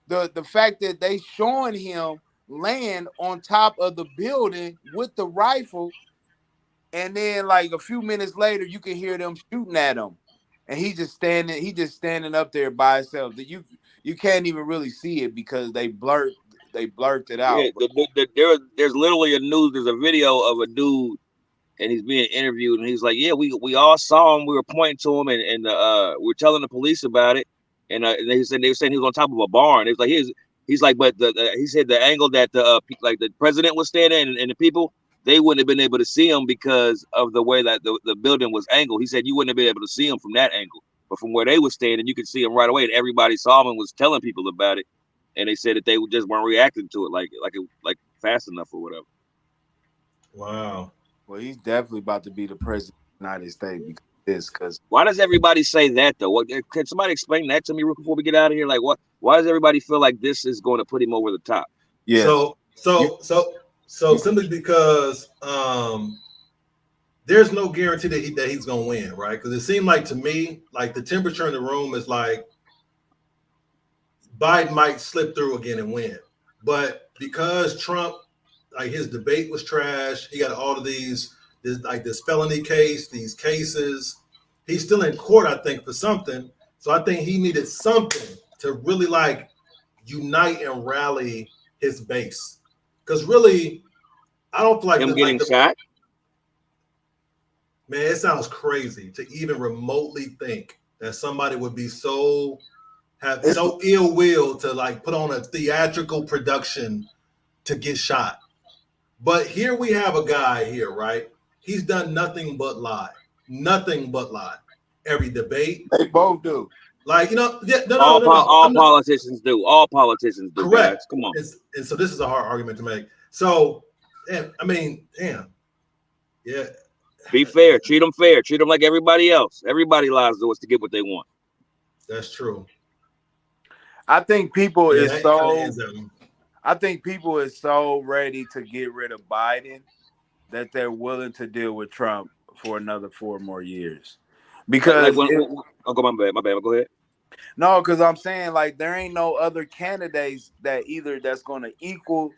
the fact that they showing him land on top of the building with the rifle, and then like a few minutes later you can hear them shooting at him, and he just standing up there by himself. That you can't even really see it because they blurred it out. Yeah, there's literally there's a video of a dude, and he's being interviewed, and he's like, yeah, we all saw him, we were pointing to him, and we're telling the police about it, and they were saying he was on top of a barn. It was like he's like, but he said the angle that the president was standing and the people, they wouldn't have been able to see him because of the way that the building was angled. He said you wouldn't have been able to see him from that angle. But from where they were standing, you could see him right away, and everybody saw him and was telling people about it. And they said that they just weren't reacting to it like fast enough or whatever. Wow. Well, he's definitely about to be the president of the United States because why does everybody say that though? What can somebody explain that to me before we get out of here? Like why does everybody feel like this is going to put him over the top? yes. So simply because there's no guarantee that he's gonna win, right? Because it seemed like to me, like the temperature in the room is like Biden might slip through again and win. But because Trump, like his debate was trash, he got all of this felony case, these cases. He's still in court, I think, for something. So I think he needed something to really like unite and rally his base. Because really, I don't feel like him getting shot. Man, it sounds crazy to even remotely think that somebody would be so ill will to like put on a theatrical production to get shot. But here we have a guy here, right? He's done nothing but lie. Nothing but lie. Every debate. They both do. Like, All politicians do. All politicians do. Correct. Guys. Come on. And so this is a hard argument to make. So, I mean, damn. Yeah. Be fair. Treat them fair. Treat them like everybody else. Everybody lies to us to get what they want. That's true. I think people I think people is so ready to get rid of Biden that they're willing to deal with Trump for another 4 more years. Because my bad. Go ahead. No, because I'm saying like there ain't no other candidates that's going to equal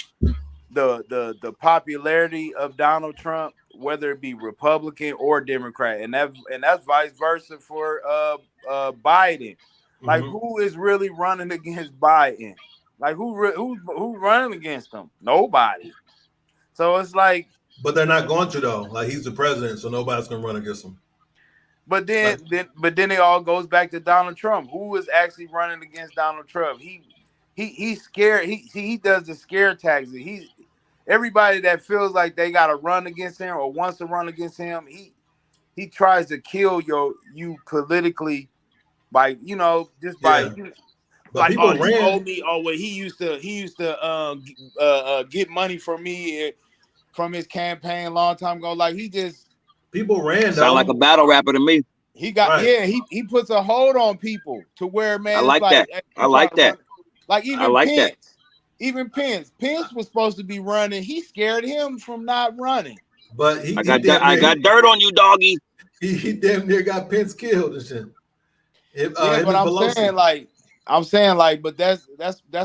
the popularity of Donald Trump, whether it be Republican or Democrat, and that's vice versa for Biden. Like who is really running against Biden? Like who's running against him? Nobody. So it's like, but they're not going to though. Like he's the president, so nobody's gonna run against him. But then it all goes back to Donald Trump. Who is actually running against Donald Trump? He's scared. He does the scare tactics. He's everybody that feels like they got to run against him or wants to run against him. He tries to kill you politically by But people he owed me. Oh, well, he used to get money from me from his campaign a long time ago. Like people ran. Sound like a battle rapper to me. He got he puts a hold on people to where, man. I like that. I like that. Like even Pence. Even Pence was supposed to be running. He scared him from not running. But I got dirt on you, doggy. He damn near got Pence killed and shit. But I'm saying like, but that's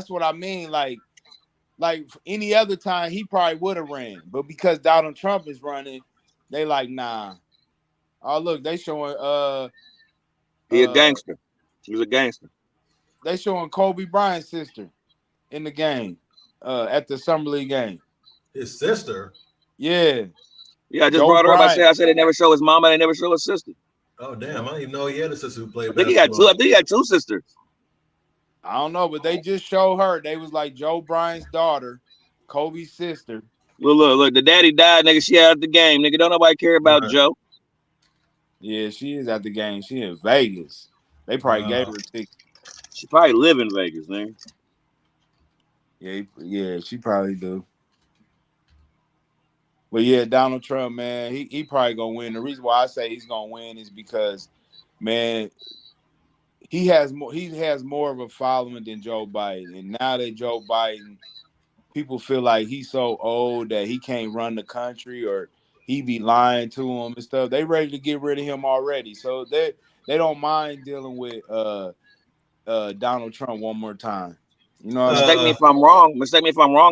what I mean. Like any other time he probably would have ran, but because Donald Trump is running, they like, nah. Oh, look, they showing he a gangster. He was a gangster. They showing Kobe Bryant's sister in the game, at the Summer League game. His sister? Yeah. Yeah, I just brought her up. I said they never show his mama, they never show his sister. Oh damn, I didn't even know he had a sister who played basketball. I think he had two sisters. I don't know, but they just showed her. They was like Joe Bryant's daughter, Kobe's sister. Look, the daddy died, nigga. She out the game, nigga. Don't nobody care about Joe. Yeah, she is at the game. She in Vegas. They probably gave her a ticket. She probably live in Vegas, man. Yeah, she probably do. But yeah, Donald Trump, man, he probably gonna win. The reason why I say he's gonna win is because, man, he has more of a following than Joe Biden. And now that Joe Biden, people feel like he's so old that he can't run the country or he be lying to them and stuff. They ready to get rid of him already. So they don't mind dealing with Donald Trump one more time. You know, mistake me if I'm wrong,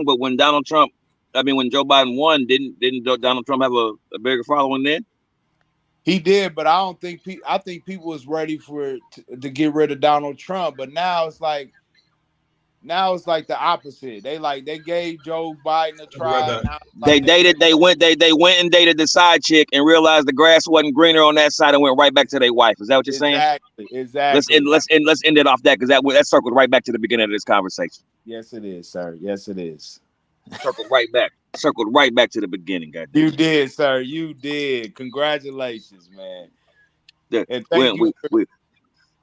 but when when Joe Biden won, didn't Donald Trump have a bigger following then? He did, but I think people was ready to get rid of Donald Trump. But now it's like the opposite. They gave Joe Biden a try. They went and dated the side chick and realized the grass wasn't greener on that side and went right back to their wife. Is that what you're saying? Exactly. Let's end it off that because that circled right back to the beginning of this conversation. Yes, it is, sir. Yes, it is. Circled right back to the beginning, goddamn. You did, sir. You did. Congratulations, man. And thank you.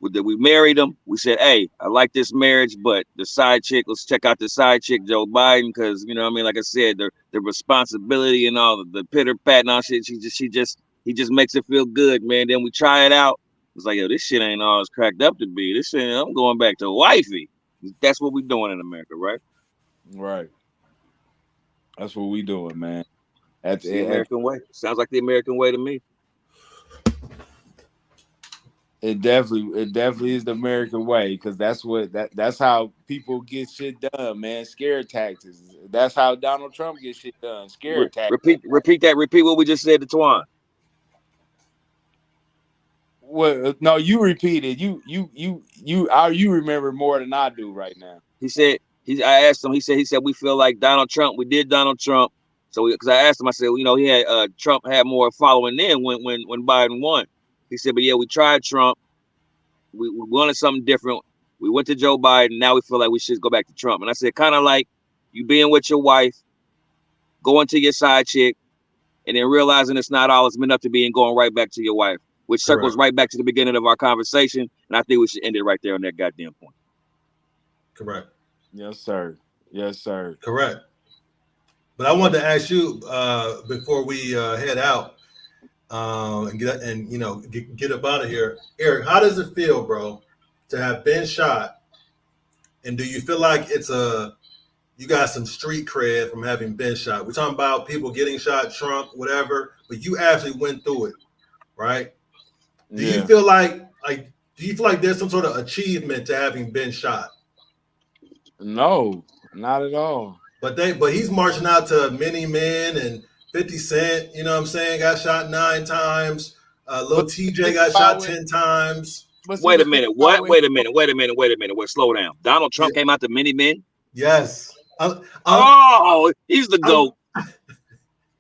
We married him. We said, hey, I like this marriage, but the side chick, let's check out the side chick, Joe Biden, because you know what I mean. Like I said, the responsibility and all the pitter pat and all shit. He just makes it feel good, man. Then we try it out. It's like, yo, this shit ain't all it's cracked up to be. This shit, I'm going back to wifey. That's what we doing in America, right? Right. That's what we doing, man. That's the American way. Sounds like the American way to me. It definitely is the American way, because that's how people get shit done, man. Scare tactics. That's how Donald Trump gets shit done. Scare tactics. Repeat that. Repeat what we just said to Twan. Well, no, you repeated. You remember more than I do right now. He said I asked him. He said we feel like Donald Trump. We did Donald Trump. So because I asked him, I said, you know, he had Trump had more following then when Biden won. He said, but yeah, we tried Trump. We wanted something different. We went to Joe Biden. Now we feel like we should go back to Trump. And I said, kind of like you being with your wife, going to your side chick, and then realizing it's not all it's meant up to be and going right back to your wife, which circles right back to the beginning of our conversation. And I think we should end it right there on that goddamn point. Correct. Yes, sir. Yes, sir. Correct. But I wanted to ask you before we head out and get up out of here, Eric. How does it feel, bro, to have been shot? And do you feel like you got some street cred from having been shot? We're talking about people getting shot, Trump, whatever, but you actually went through it, right? Do you feel like there's some sort of achievement to having been shot? No, not at all. But he's marching out to Many Men and 50 Cent, you know what I'm saying, got shot 9 times. Lil TJ got shot 10 times. Wait a minute. What? Wait a minute. Wait, slow down. Donald Trump came out to Many Men? Yes. He's the GOAT.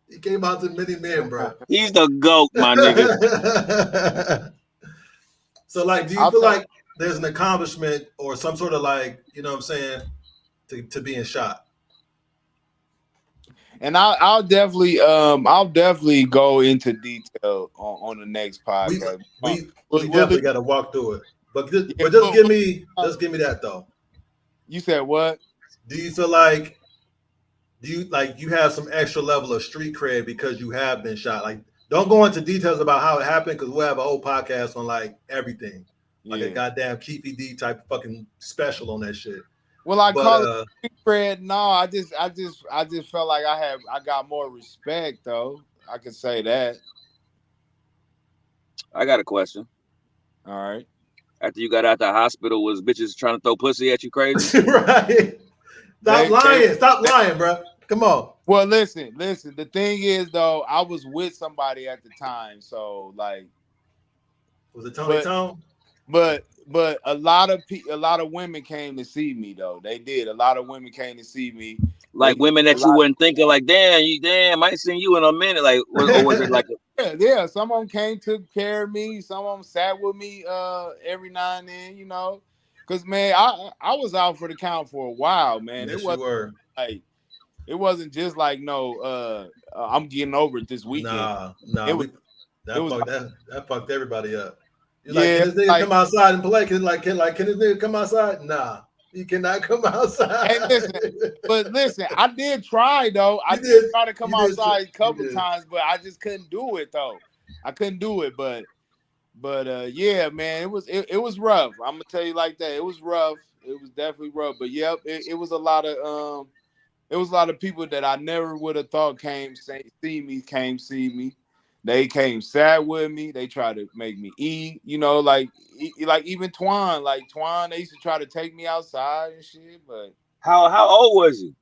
He came out to Many Men, bro. He's the GOAT, my nigga. So, like, do you feel like there's an accomplishment or some sort of, like, you know what I'm saying, to being shot? And I'll definitely go into detail on the next podcast. We definitely got to walk through it. But just give me that though. You said what? Do you feel like you have some extra level of street cred because you have been shot? Like, don't go into details about how it happened because we'll have a whole podcast on like everything, like a goddamn Keefy D type of fucking special on that shit. Well, I call it street cred. No, I just felt like I got more respect though. I can say that. I got a question. All right. After you got out the hospital, was bitches trying to throw pussy at you crazy? Right. Stop lying, bro. Come on. Well, listen. The thing is, though, I was with somebody at the time, so like, was it Tony Tone? But a lot of women came to see me, though. They did. A lot of women came to see me. Like women that you wouldn't think of, like, damn, I ain't seen you in a minute. Like, or was it like yeah, some of them came, took care of me. Some of them sat with me every now and then, you know. Because, man, I was out for the count for a while, man. Yes, it wasn't just like, no, I'm getting over it this weekend. That fucked everybody up. You're like, can this nigga come outside and play? Can this nigga come outside? Nah, he cannot come outside. Hey, listen, I did try though. I did try to come outside a couple times, but I just couldn't do it though. I couldn't do it, but yeah, man, it was rough. I'm gonna tell you like that. It was rough. It was definitely rough. But yep, it was a lot of people that I never would have thought came see me. They came sad with me. They tried to make me eat, you know, like even Twan, they used to try to take me outside and shit. But how old was he?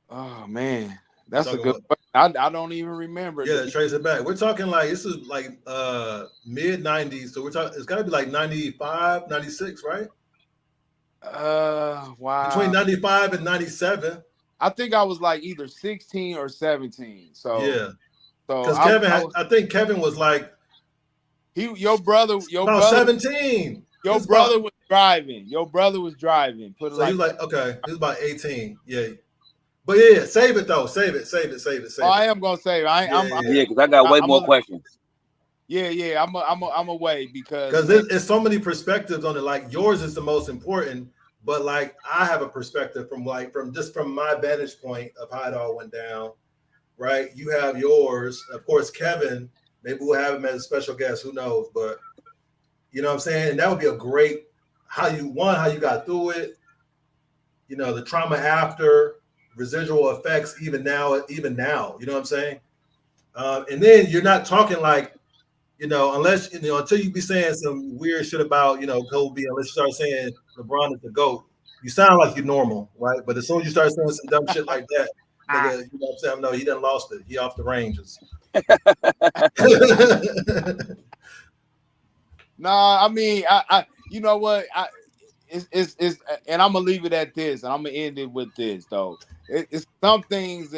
Oh man, that's a good question. I don't even remember. Yeah, trace it back. We're talking like this is like mid 90s. So we're talking it's gotta be like 95, 96, right? Wow. Between 95 and 97. I think I was like either 16 or 17. So yeah. Because I think Kevin was like your brother 17. Your brother was driving. Put it so he was like, okay, he was about 18. Yeah. But yeah, save it though. Save it. Oh, I am gonna save it. Yeah, because I got way more questions. Yeah. I'm away because it's so many perspectives on it. Like yours is the most important, but like I have a perspective from my vantage point of how it all went down. Right? You have yours, of course. Kevin, maybe we'll have him as a special guest. Who knows? But you know what I'm saying. And that would be a great how you got through it. You know, the trauma after, residual effects, even now. You know what I'm saying? And then you're not talking like, you know, unless, you know, until you be saying some weird shit about, you know, Kobe, unless you start saying LeBron is the GOAT, you sound like you're normal, right? But as soon as you start saying some dumb shit like that, nigga, you know what I'm saying? No, he done lost it. He off the ranges. Nah, I mean, I you know what? It's and I'm gonna leave it at this, and I'm gonna end it with this though. It's some things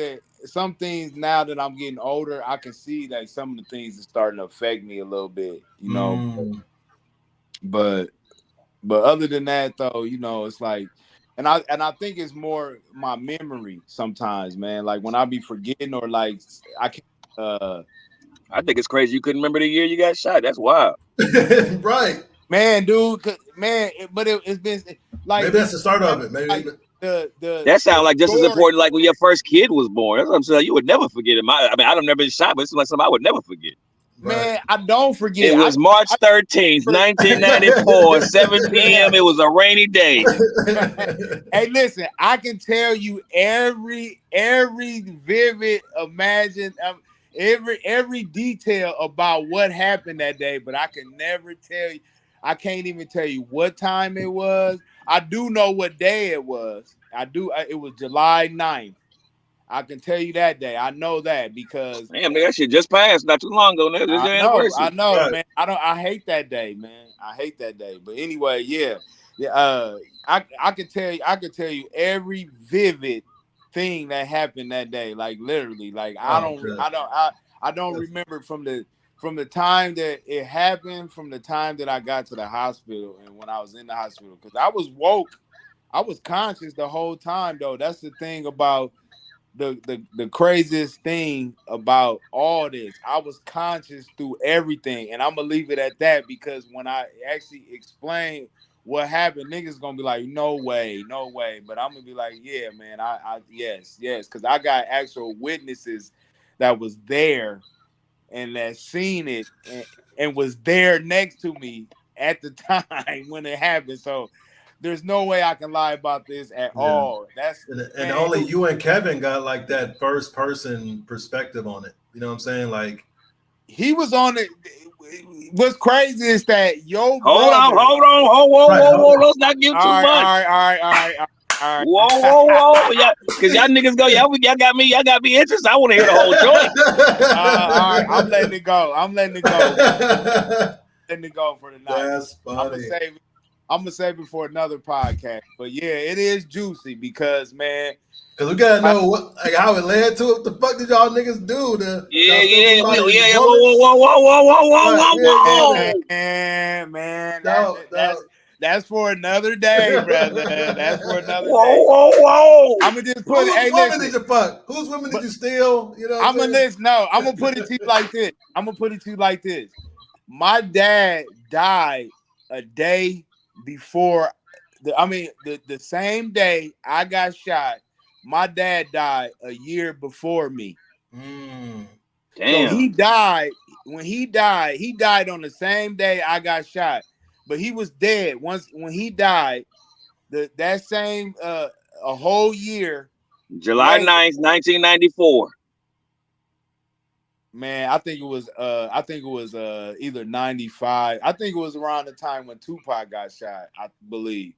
now that I'm getting older, I can see like some of the things are starting to affect me a little bit, you know. But other than that though, you know, it's like, and I think it's more my memory sometimes, man. Like when I be forgetting or like I can't. I think it's crazy you couldn't remember the year you got shot. That's wild. Right. Man, dude, man, but it's been like maybe that's the start of it. Maybe like that sounds like just as important like when your first kid was born. That's what I'm saying. You would never forget it. I mean, I don't never been shot, but it's like something I would never forget. Man, I don't forget. It was March 13th, 1994, 7 p.m. It was a rainy day. Hey, listen, I can tell you every vivid every detail about what happened that day, but I can never tell you. I can't even tell you what time it was. I do know what day it was. It was July 9th. I can tell you that day. I know that because damn, that shit just passed not too long ago. This is your anniversary. I know, right. man. I hate that day, man. I hate that day. But anyway, yeah. I could tell you every vivid thing that happened that day. Like literally. Like I don't remember from the time that it happened, from the time that I got to the hospital and when I was in the hospital. Because I was woke. I was conscious the whole time though. That's the thing about the craziest thing about all this. I was conscious through everything, and I'm gonna leave it at that because when I actually explain what happened, niggas gonna be like, no way. But I'm gonna be like, yeah, man, yes, because I got actual witnesses that was there and that seen it and was there next to me at the time when it happened. So there's no way I can lie about this at all. And only you and Kevin got like that first person perspective on it. You know what I'm saying? Like he was on it. What's crazy is that hold on. Let's not give too much. All right. Whoa. Yeah, because y'all niggas go, y'all got me interested. I want to hear the whole joint. All right, I'm letting it go. Letting it go for the night. That's funny. I'm gonna save it for another podcast. But yeah, it is juicy because man. Because we gotta know how it led to it. What the fuck did y'all niggas do? Yeah. Whoa. Man. That's for another day, brother. That's for another day. Whoa. I'm gonna just put Whose women did you fuck? Whose women did you steal? You know I'm gonna put it to you like this. My dad died a day before the same day I got shot. My dad died a year before me. Damn. So he died. When he died on the same day I got shot. But he was dead when he died. That same a whole year. July 9th, 1994. Man, I think it was either 95. I think it was around the time when Tupac got shot, I believe.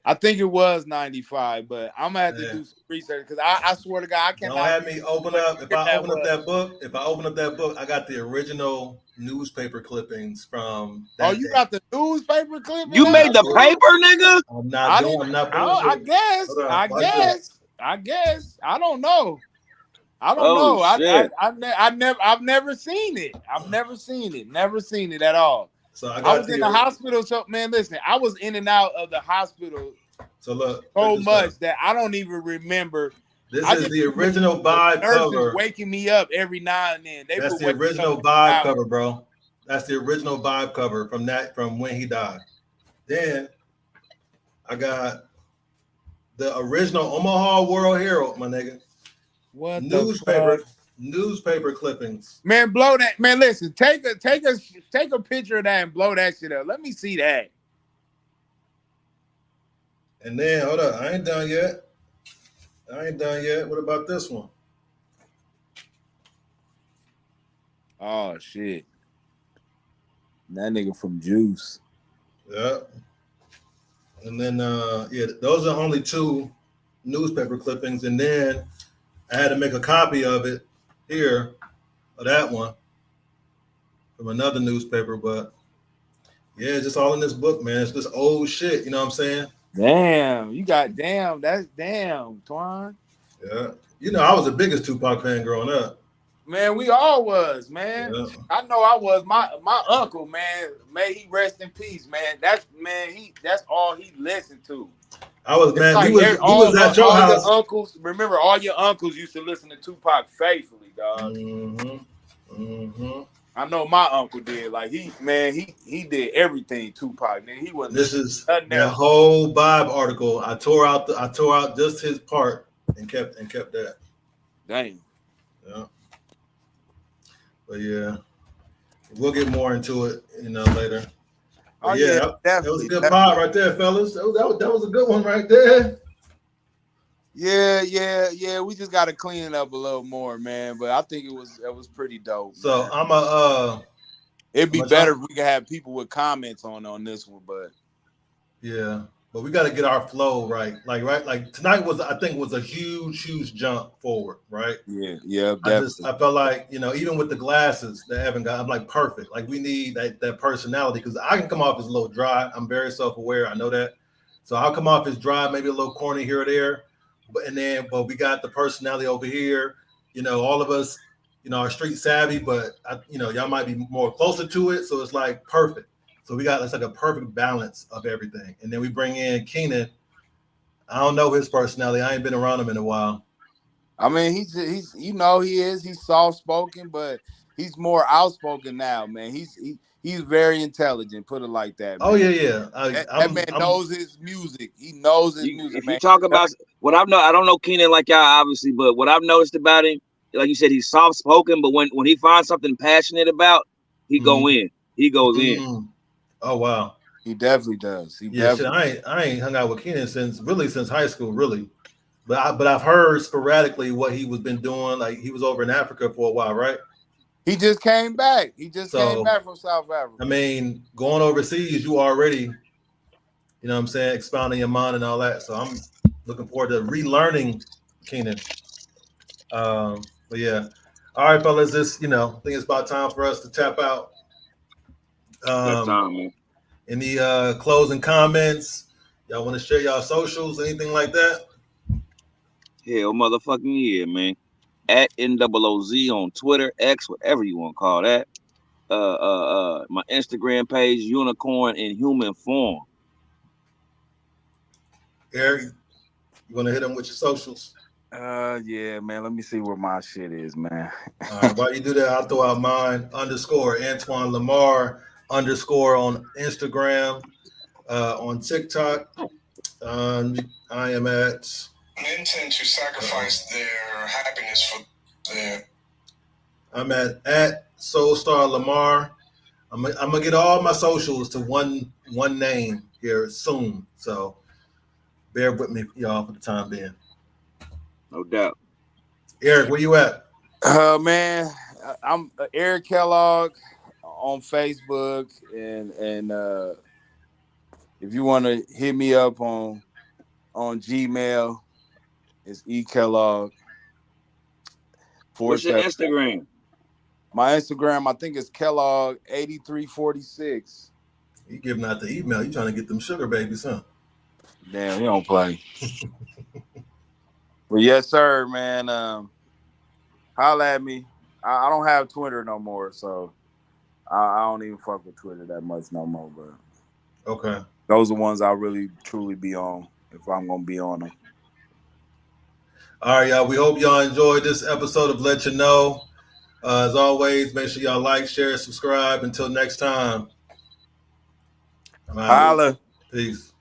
I think it was 95, but I'm gonna have to do some research because I swear to God I cannot. Don't have me open up. If I open up that book, I got the original newspaper clippings from that day. You got the newspaper clippings? You made the paper, nigga? I'm not doing nothing. I guess. I don't know. I've never seen it. Never seen it at all. So I was in the hospital. So man, listen, I was in and out of the hospital so much that I don't even remember. This is the original vibe cover. Waking me up every now and then. That's the original vibe cover, bro. That's the original vibe cover from when he died. Then I got the original Omaha World Herald, my nigga. What newspaper the fuck? newspaper clippings. Man, blow that. Man, listen, take a picture of that and blow that shit up. Let me see that. And then hold up, I ain't done yet. What about this one? Oh shit. That nigga from Juice. Yeah. And then those are only 2 newspaper clippings. And then I had to make a copy of it here, of that one, from another newspaper. But yeah, it's just all in this book, man. It's just old shit, you know what I'm saying? Damn, that's damn, Twan. Yeah. You know, I was the biggest Tupac fan growing up. Man, we all was, man. Yeah. I know I was. My uncle, man, may he rest in peace, man. That's all he listened to. I was, It's man, like we was at your house. Your uncles, remember, all your uncles used to listen to Tupac faithfully, dog. Mm-hmm. Mm-hmm. I know my uncle did. Like he did everything Tupac. Man, he wasn't. This is that whole Vibe article. I tore out just his part and kept that. Dang. Yeah. But yeah, we'll get more into it, later. But that was a good pod right there, fellas. That was a good one right there. Yeah. We just got to clean it up a little more, man. But I think it was pretty dope. So man. It'd be better if we could have people with comments on this one, but yeah. But we got to get our flow right. Like tonight was a huge jump forward, right? Yeah, definitely. I felt like, even with the glasses that Evan got, I'm like perfect. Like we need that personality, because I can come off as a little dry. I'm very self-aware. I know that. So I'll come off as dry, maybe a little corny here or there. But we got the personality over here. All of us, are street savvy, but y'all might be more closer to it. So it's like perfect. So it's like a perfect balance of everything. And then we bring in Keenan. I don't know his personality. I ain't been around him in a while. I mean, he's soft spoken, but he's more outspoken now, man. He's very intelligent, put it like that. Man. Oh yeah. That man knows his music. He knows his music. If you talk about what I don't know Keenan like y'all obviously, but what I've noticed about him, like you said, he's soft spoken, but when he finds something passionate about, he go in. He goes in. Oh wow. He definitely does. I ain't hung out with Keenan since high school, really. But I've heard sporadically what he was been doing. Like he was over in Africa for a while, right? He just came back. Came back from South Africa. I mean, going overseas, you already, what I'm saying, expounding your mind and all that. So I'm looking forward to relearning Keenan. But yeah. All right, fellas, I think it's about time for us to tap out. That's time, man. Any closing comments? Y'all want to share y'all socials, anything like that? Hell, motherfucking yeah, man. At NOOZ on Twitter, X, whatever you want to call that. My Instagram page, Unicorn in Human Form. Eric, you want to hit them with your socials? Yeah, man. Let me see where my shit is, man. All right, while you do that, I'll throw out mine, _Antoine Lamar _ on Instagram, on TikTok. I am at. Men intend to sacrifice their happiness for their. I'm at Soulstar Lamar. I'm gonna get all my socials to one name here soon. So bear with me, y'all, for the time being. No doubt. Eric, where you at? Man, I'm Eric Kellogg on Facebook, and if you want to hit me up on Gmail, it's eKellogg. What's your Instagram? My Instagram, I think, is Kellogg8346. You giving out the email? You trying to get them sugar babies, huh? Damn, you don't play. Well, yes, sir, man. Holla at me. I don't have Twitter no more, so I don't even fuck with Twitter that much no more. But okay, those are the ones I really truly be on if I'm gonna be on them. All right, y'all. We hope y'all enjoyed this episode of Letcha Know. As always, make sure y'all like, share, subscribe. Until next time. I'm out. Holla. Peace.